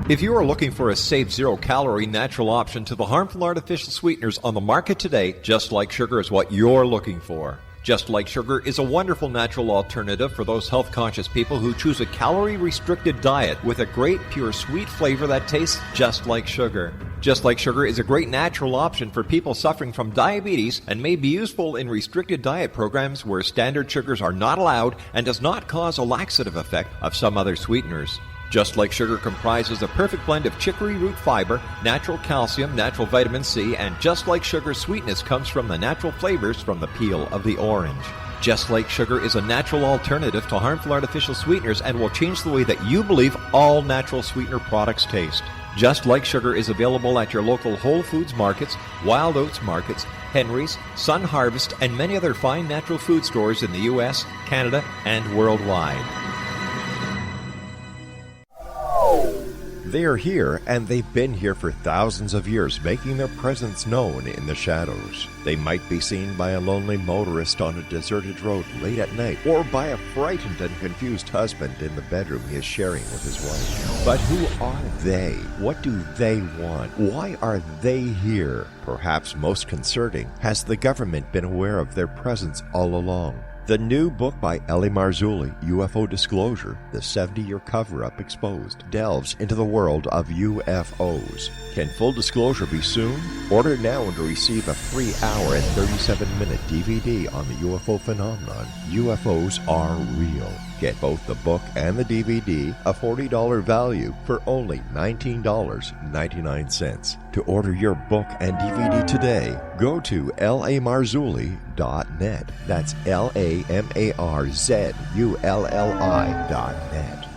Speaker 1: If you are looking for a safe, zero-calorie natural option to the harmful artificial sweeteners on the market today, Just Like Sugar is what you're looking for. Just Like Sugar is a wonderful natural alternative for those health-conscious people who choose a calorie-restricted diet with a great, pure, sweet flavor that tastes just like sugar. Just Like Sugar is a great natural option for people suffering from diabetes and may be useful in restricted diet programs where standard sugars are not allowed and does not cause a laxative effect of some other sweeteners. Just Like Sugar comprises a perfect blend of chicory root fiber, natural calcium, natural vitamin C, and Just Like Sugar's sweetness comes from the natural flavors from the peel of the orange. Just Like Sugar is a natural alternative to harmful artificial sweeteners and will change the way that you believe all natural sweetener products taste. Just Like Sugar is available at your local Whole Foods markets, Wild Oats markets, Henry's, Sun Harvest, and many other fine natural food stores in the U.S., Canada, and worldwide. They are here, and they've been here for thousands of years, making their presence known in the shadows. They might be seen by a lonely motorist on a deserted road late at night, or by a frightened and confused husband in the bedroom he is sharing with his wife. But who are they? What do they want? Why are they here? Perhaps most concerning, has the government been aware of their presence all along? The new book by Ellie Marzulli, UFO Disclosure, the 70-year cover-up exposed, delves into the world of UFOs. Can full disclosure be soon? Order now and receive a free hour and 37-minute DVD on the UFO phenomenon. UFOs are real. Get both the book and the DVD, a $40 value, for only $19.99. To order your book and DVD today, go to lamarzulli.net. That's LAMARZULLI.net.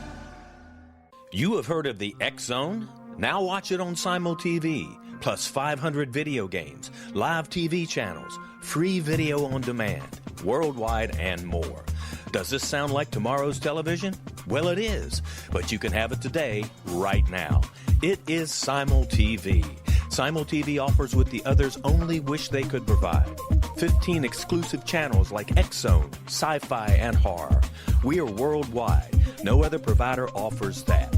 Speaker 6: You have heard of the X Zone? Now watch it on Simul TV, plus 500 video games, live TV channels, free video on demand, worldwide, and more. Does this sound like tomorrow's television? Well, it is, but you can have it today, right now. It is Simul TV. Simul TV offers what the others only wish they could provide. 15 exclusive channels like X-Zone, Sci-Fi, and Horror. We are worldwide. No other provider offers that.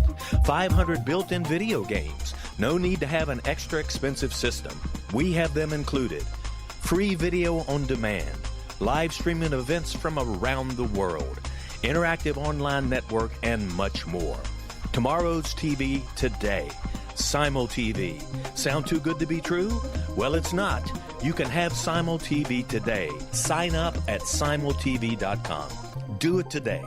Speaker 6: 500 built-in video games. No need to have an extra expensive system.
Speaker 10: We have them included. Free video on demand, live streaming events from around the world, interactive online network, and much more. Tomorrow's TV today. Simul TV. Sound too good to be true? Well, it's not. You can have Simul TV today. Sign up at simultv.com. Do it today.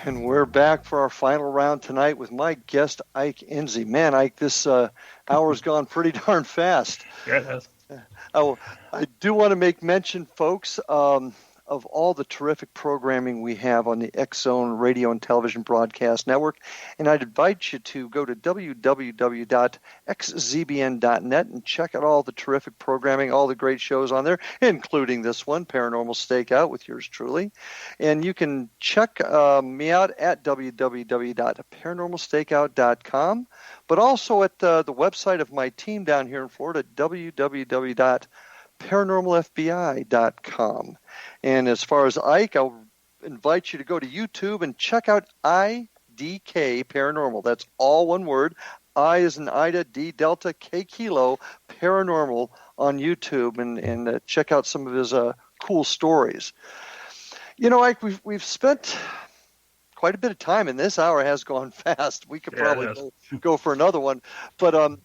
Speaker 2: And we're back for our final round tonight with my guest, Ike Ensey. Man, Ike, this hour's gone pretty darn fast.
Speaker 3: Yeah, it has.
Speaker 2: Oh, I do want to make mention, folks, of all the terrific programming we have on the X-Zone Radio and Television Broadcast Network. And I'd invite you to go to www.xzbn.net and check out all the terrific programming, all the great shows on there, including this one, Paranormal Stakeout, with yours truly. And you can check me out at www.paranormalstakeout.com, but also at the website of my team down here in Florida, www.paranormalfbi.com. And as far as Ike, I'll invite you to go to YouTube and check out IDK Paranormal. That's all one word. I is in Ida, D Delta, K Kilo, Paranormal on YouTube, and check out some of his cool stories. You know, Ike, we've spent quite a bit of time, and this hour has gone fast. We could probably go for another one. But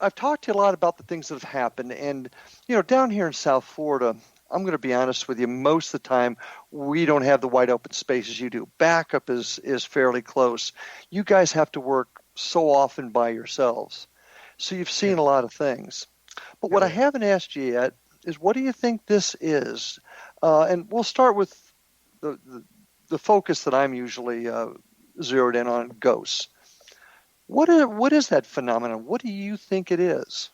Speaker 2: I've talked to you a lot about the things that have happened. And, you know, down here in South Florida, I'm going to be honest with you, most of the time we don't have the wide open spaces you do. Backup is fairly close. You guys have to work so often by yourselves. So you've seen a lot of things. But what I haven't asked you yet is, what do you think this is? And we'll start with the focus that I'm usually zeroed in on, ghosts. What is that phenomenon? What do you think it is?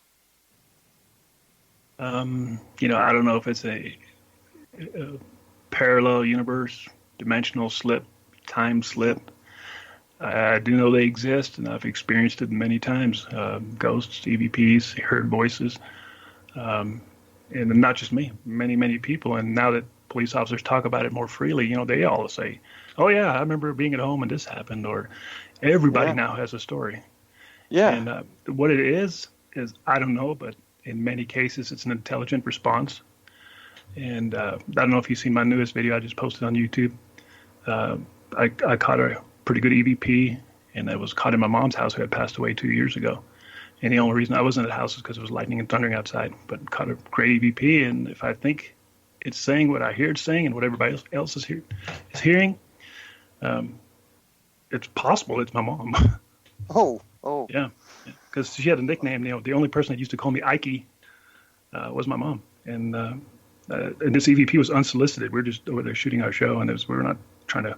Speaker 3: You know, I don't know if it's a parallel universe, dimensional slip, time slip. I do know they exist, and I've experienced it many times. Ghosts, EVPs, heard voices, and not just me, many people. And now that police officers talk about it more freely, you know, they all say, "Oh yeah, I remember being at home and this happened," or everybody now has a story. Yeah. And what it is I don't know, but in many cases, it's an intelligent response. And I don't know if you've seen my newest video I just posted on YouTube. I caught a pretty good EVP, and it was caught in my mom's house, who had passed away 2 years ago. And the only reason I wasn't at the house is because it was lightning and thundering outside. But caught a great EVP, and if I think it's saying what I hear it's saying and what everybody else is hearing, it's possible it's my mom.
Speaker 2: Oh.
Speaker 3: Yeah. Because she had a nickname. You know, the only person that used to call me Ike was my mom, and this EVP was unsolicited. We're just over there shooting our show, and we were not trying to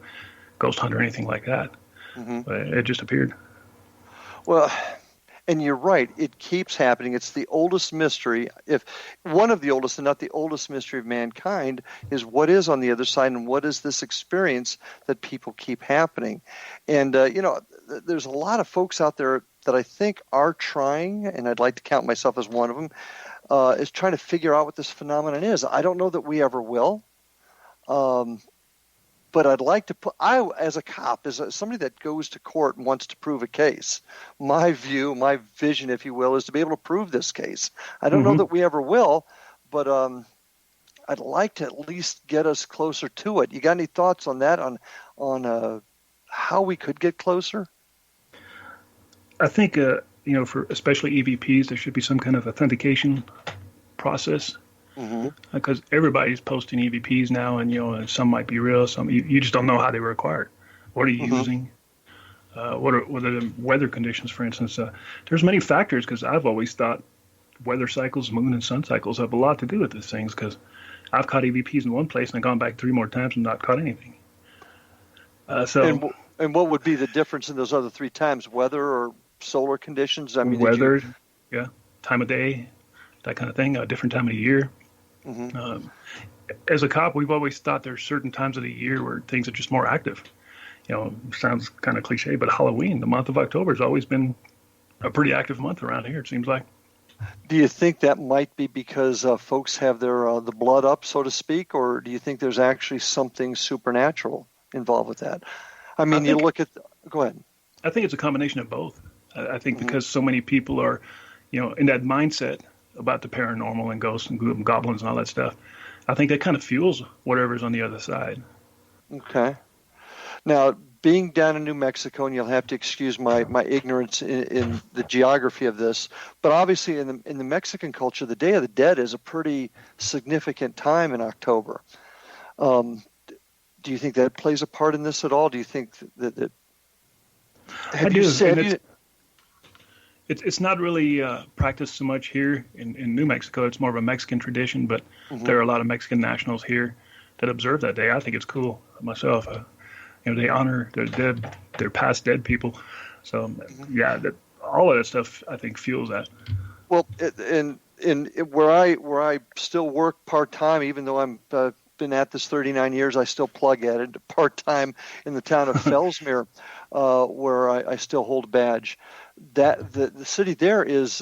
Speaker 3: ghost hunt or anything like that. Mm-hmm. But it just appeared.
Speaker 2: Well, and you're right. It keeps happening. It's the oldest mystery. If one of the oldest, and not the oldest mystery of mankind, is what is on the other side, and what is this experience that people keep happening. And you know, there's a lot of folks out there that I think are trying, and I'd like to count myself as one of them, is trying to figure out what this phenomenon is. I don't know that we ever will, but I'd like to put, as a cop, as somebody that goes to court and wants to prove a case, my view, my vision, if you will, is to be able to prove this case. I don't know that we ever will, but I'd like to at least get us closer to it. You got any thoughts on that, on how we could get closer?
Speaker 3: I think, you know, for especially EVPs, there should be some kind of authentication process, because everybody's posting EVPs now, and, you know, and some might be real, some you just don't know how they were acquired. What are you using? What are the weather conditions, for instance? There's many factors, because I've always thought weather cycles, moon and sun cycles have a lot to do with these things, because I've caught EVPs in one place and I've gone back 3 more times and not caught anything.
Speaker 2: And what would be the difference in those other 3 times? Weather or solar conditions? I mean,
Speaker 3: weather, time of day, that kind of thing. A different time of the year. As a cop, we've always thought there's certain times of the year where things are just more active. You know, sounds kind of cliche, but Halloween, the month of October, has always been a pretty active month around here, it seems like.
Speaker 2: Do you think that might be because folks have their the blood up, so to speak, or do you think there's actually something supernatural involved with that? I mean, you look at. Go ahead.
Speaker 3: I think it's a combination of both. I think because so many people are, in that mindset about the paranormal and ghosts and goblins and all that stuff, I think that kind of fuels whatever's on the other side.
Speaker 2: Okay. Now, being down in New Mexico, and you'll have to excuse my ignorance in the geography of this, but obviously in the Mexican culture, the Day of the Dead is a pretty significant time in October. Do you think that plays a part in this at all? Do you think that
Speaker 3: I do. It's not really practiced so much here in New Mexico. It's more of a Mexican tradition, but there are a lot of Mexican nationals here that observe that day. I think it's cool myself. They honor their dead, their past dead people. So all of that stuff I think fuels that. Well,
Speaker 2: in where I still work part time, even though I'm been at this 39 years, I still plug at it part time in the town of Fellsmere, where I still hold a badge. That the city there is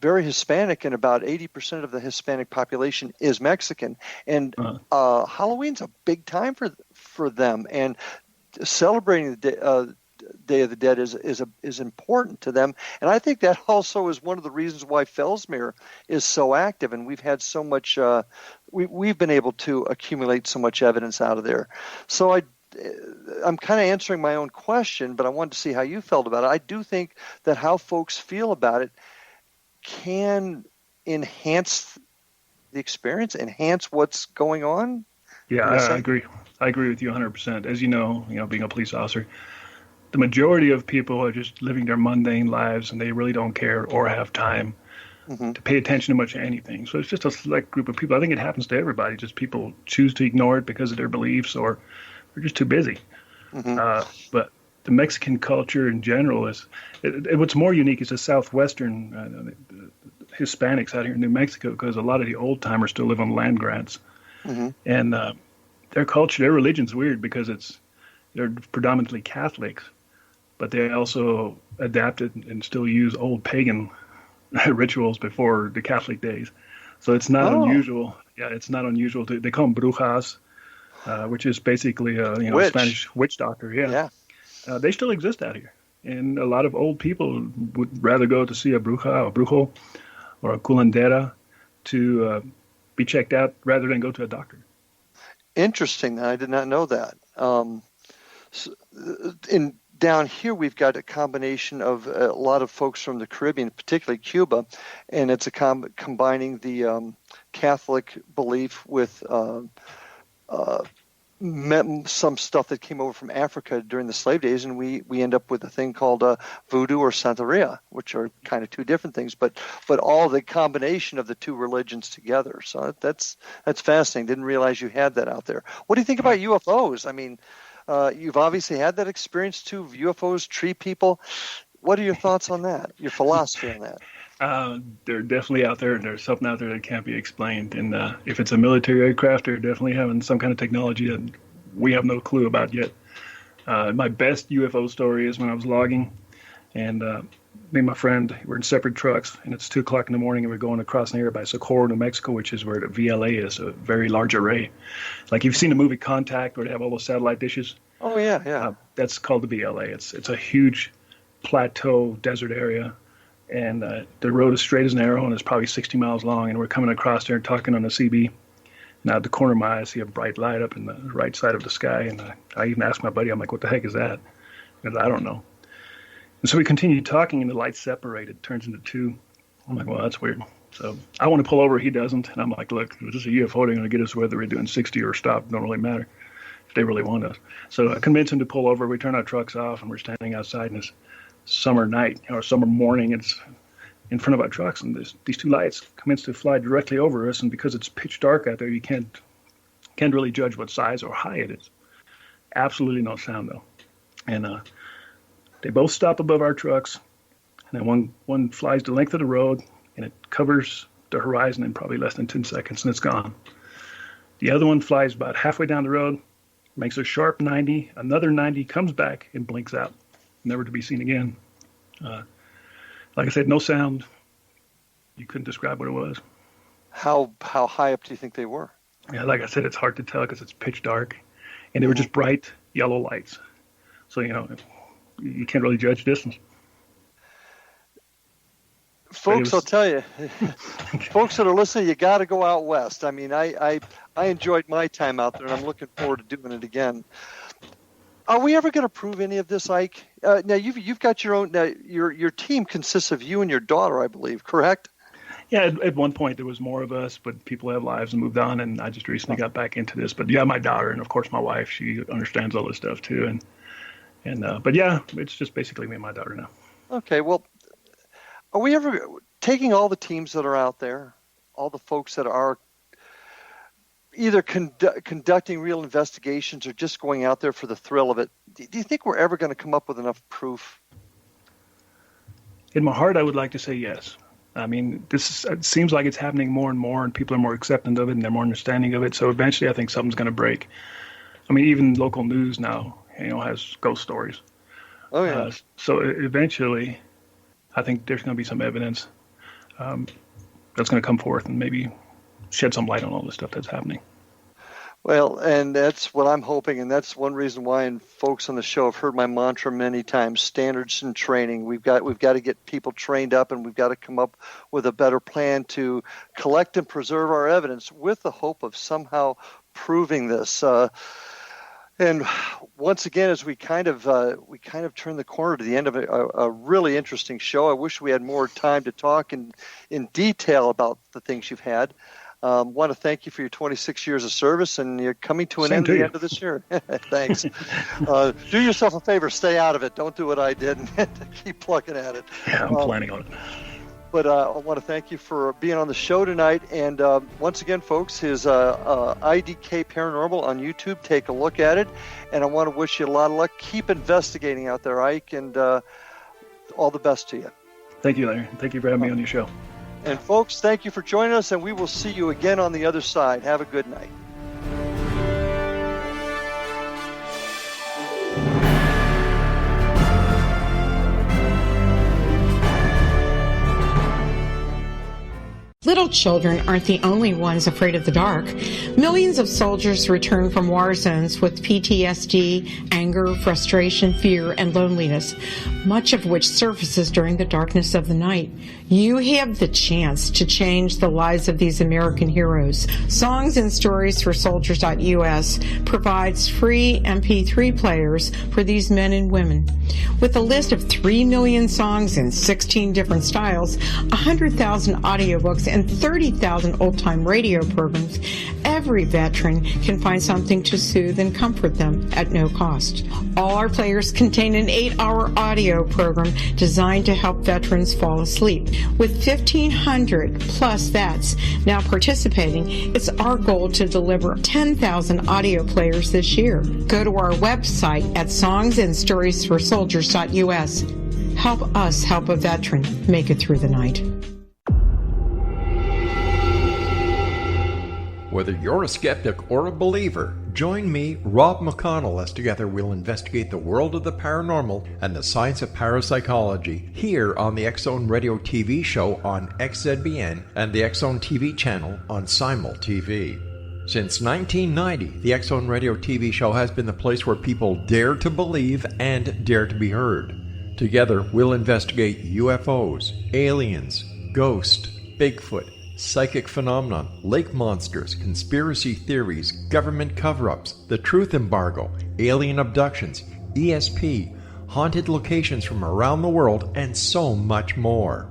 Speaker 2: very Hispanic, and about 80% of the Hispanic population is Mexican. And Halloween's a big time for them, and celebrating the Day of the Dead is important to them. And I think that also is one of the reasons why Fellsmere is so active, and we've had so much. We've been able to accumulate so much evidence out of there. So I'm kind of answering my own question, but I wanted to see how you felt about it. I do think that how folks feel about it can enhance the experience, enhance what's going on.
Speaker 3: Yeah, I agree. I agree with you 100%. As you know, being a police officer, the majority of people are just living their mundane lives, and they really don't care or have time to pay attention to much of anything. So it's just a select group of people. I think it happens to everybody. Just people choose to ignore it because of their beliefs, or they're just too busy. But the Mexican culture in general is what's more unique is the southwestern Hispanics out here in New Mexico, because a lot of the old timers still live on land grants, and their culture, their religion's weird because they're predominantly Catholics, but they also adapted and still use old pagan rituals before the Catholic days. So it's not unusual. Yeah, it's not unusual they call them brujas, which is basically a Spanish witch doctor. Yeah. They still exist out here, and a lot of old people would rather go to see a bruja or brujo or a curandera to be checked out rather than go to a doctor.
Speaker 2: Interesting. I did not know that. Down here, we've got a combination of a lot of folks from the Caribbean, particularly Cuba, and it's combining the Catholic belief with some stuff that came over from Africa during the slave days, and we end up with a thing called voodoo or Santeria, which are kind of two different things, but all the combination of the two religions together. So that's fascinating. Didn't realize you had that out there. What do you think about UFOs? I mean, you've obviously had that experience too. UFOs treat people. What are your thoughts on that? Your philosophy on that?
Speaker 3: They're definitely out there, and there's something out there that can't be explained. And if it's a military aircraft, they're definitely having some kind of technology that we have no clue about yet. My best UFO story is when I was logging, and me and my friend were in separate trucks, and it's 2 o'clock in the morning, and we're going across an area by Socorro, New Mexico, which is where the VLA is, a very large array. Like you've seen the movie Contact, where they have all those satellite dishes.
Speaker 2: Oh, yeah.
Speaker 3: That's called the VLA. It's a huge plateau desert area. And the road is straight as an arrow, and it's probably 60 miles long. And we're coming across there talking on the CB. And out of the corner of my eye, I see a bright light up in the right side of the sky. And I even asked my buddy, I'm like, what the heck is that? He goes, I don't know. And so we continued talking, and the light separated, turns into two. I'm like, well, that's weird. So I want to pull over. He doesn't. And I'm like, look, if this is a UFO, they're going to get us whether we're doing 60 or stop. It don't really matter if they really want us. So I convinced him to pull over. We turn our trucks off, and we're standing outside in this summer night or summer morning. It's in front of our trucks, and these two lights commence to fly directly over us. And because it's pitch dark out there, you can't really judge what size or high it is. Absolutely no sound though. And they both stop above our trucks, and then one flies the length of the road, and it covers the horizon in probably less than 10 seconds, and it's gone. The other one flies about halfway down the road, makes a sharp 90, another 90, comes back and blinks out, never to be seen again. Like I said, no sound. You couldn't describe what it was.
Speaker 2: How high up do you think they were?
Speaker 3: Yeah, like I said, it's hard to tell because it's pitch dark. and they were just bright yellow lights. So, you can't really judge distance.
Speaker 2: Folks, I'll tell you, folks that are listening, you got to go out west. I mean, I enjoyed my time out there, and I'm looking forward to doing it again. Are we ever going to prove any of this, Ike? Now, you've got your own. Now, your team consists of you and your daughter, I believe, correct?
Speaker 3: Yeah, at one point there was more of us, but people have lives and moved on, and I just recently got back into this. But yeah, my daughter and of course my wife, she understands all this stuff too, but yeah, it's just basically me and my daughter now.
Speaker 2: Okay, well, are we ever taking all the teams that are out there, all the folks that are either conducting real investigations or just going out there for the thrill of it? Do you think we're ever going to come up with enough proof?
Speaker 3: In my heart, I would like to say yes. I mean, it seems like it's happening more and more, and people are more accepting of it, and they're more understanding of it. So eventually, I think something's going to break. I mean, even local news now, has ghost stories.
Speaker 2: Oh yeah.
Speaker 3: So eventually, I think there's going to be some evidence that's going to come forth and maybe shed some light on all the stuff that's happening.
Speaker 2: Well, and that's what I'm hoping, and that's one reason why, and folks on the show have heard my mantra many times: standards and training. We've got to get people trained up, and we've got to come up with a better plan to collect and preserve our evidence with the hope of somehow proving this. And once again, as we kind of turn the corner to the end of a really interesting show, I wish we had more time to talk in detail about the things you've had. Want to thank you for your 26 years of service, and you're coming to an end at the end of this year. Thanks. Do yourself a favor, stay out of it. Don't do what I did and keep plugging at it.
Speaker 3: Yeah, I'm planning on it.
Speaker 2: But I want to thank you for being on the show tonight. And once again, folks, his IDK Paranormal on YouTube. Take a look at it. And I want to wish you a lot of luck. Keep investigating out there, Ike, and all the best to you.
Speaker 3: Thank you, Larry. Thank you for having me on your show.
Speaker 2: And folks, thank you for joining us, and we will see you again on the other side. Have a good night.
Speaker 11: Little children aren't the only ones afraid of the dark. Millions of soldiers return from war zones with PTSD, anger, frustration, fear, and loneliness, much of which surfaces during the darkness of the night. You have the chance to change the lives of these American heroes. Songs and Stories for Soldiers.us provides free MP3 players for these men and women. With a list of 3 million songs in 16 different styles, 100,000 audiobooks, and 30,000 old-time radio programs, every veteran can find something to soothe and comfort them at no cost. All our players contain an 8-hour audio program designed to help veterans fall asleep. With 1,500 plus vets now participating, it's our goal to deliver 10,000 audio players this year. Go to our website at songsandstoriesforsoldiers.us. Help us help a veteran make it through the night.
Speaker 1: Whether you're a skeptic or a believer, join me, Rob McConnell, as together we'll investigate the world of the paranormal and the science of parapsychology here on the X-Zone Radio TV show on XZBN and the X-Zone TV channel on Simul TV. Since 1990, the X-Zone Radio TV show has been the place where people dare to believe and dare to be heard. Together, we'll investigate UFOs, aliens, ghosts, Bigfoot, psychic phenomenon, lake monsters, conspiracy theories, government cover-ups, the truth embargo, alien abductions, ESP, haunted locations from around the world, and so much more.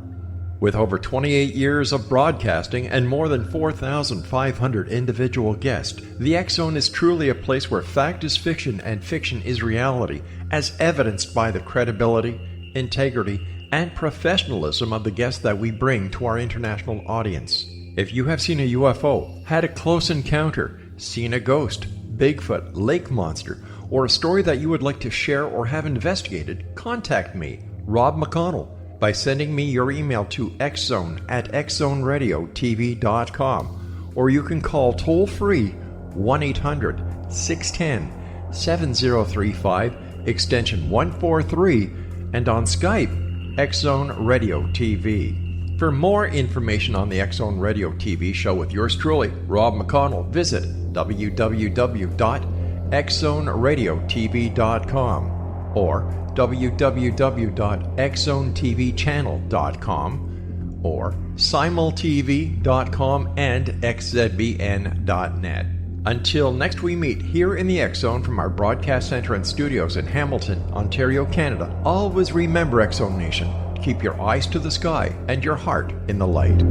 Speaker 1: With over 28 years of broadcasting and more than 4,500 individual guests, the X-Zone is truly a place where fact is fiction and fiction is reality, as evidenced by the credibility, integrity, and professionalism of the guests that we bring to our international audience. If you have seen a UFO, had a close encounter, seen a ghost, Bigfoot, lake monster, or a story that you would like to share or have investigated, contact me, Rob McConnell, by sending me your email to xzone@xzoneradiotv.com, or you can call toll-free 1-800-610-7035, extension 143, and on Skype, X-Zone Radio TV. For more information on the X-Zone Radio TV show with yours truly, Rob McConnell, visit www.xzbn.net. xzoneradiotv.com or www.xzonetvchannel.com or simultv.com and xzbn.net. Until next we meet here in the X Zone from our broadcast center and studios in Hamilton, Ontario, Canada, always remember, X Zone Nation, keep your eyes to the sky and your heart in the light.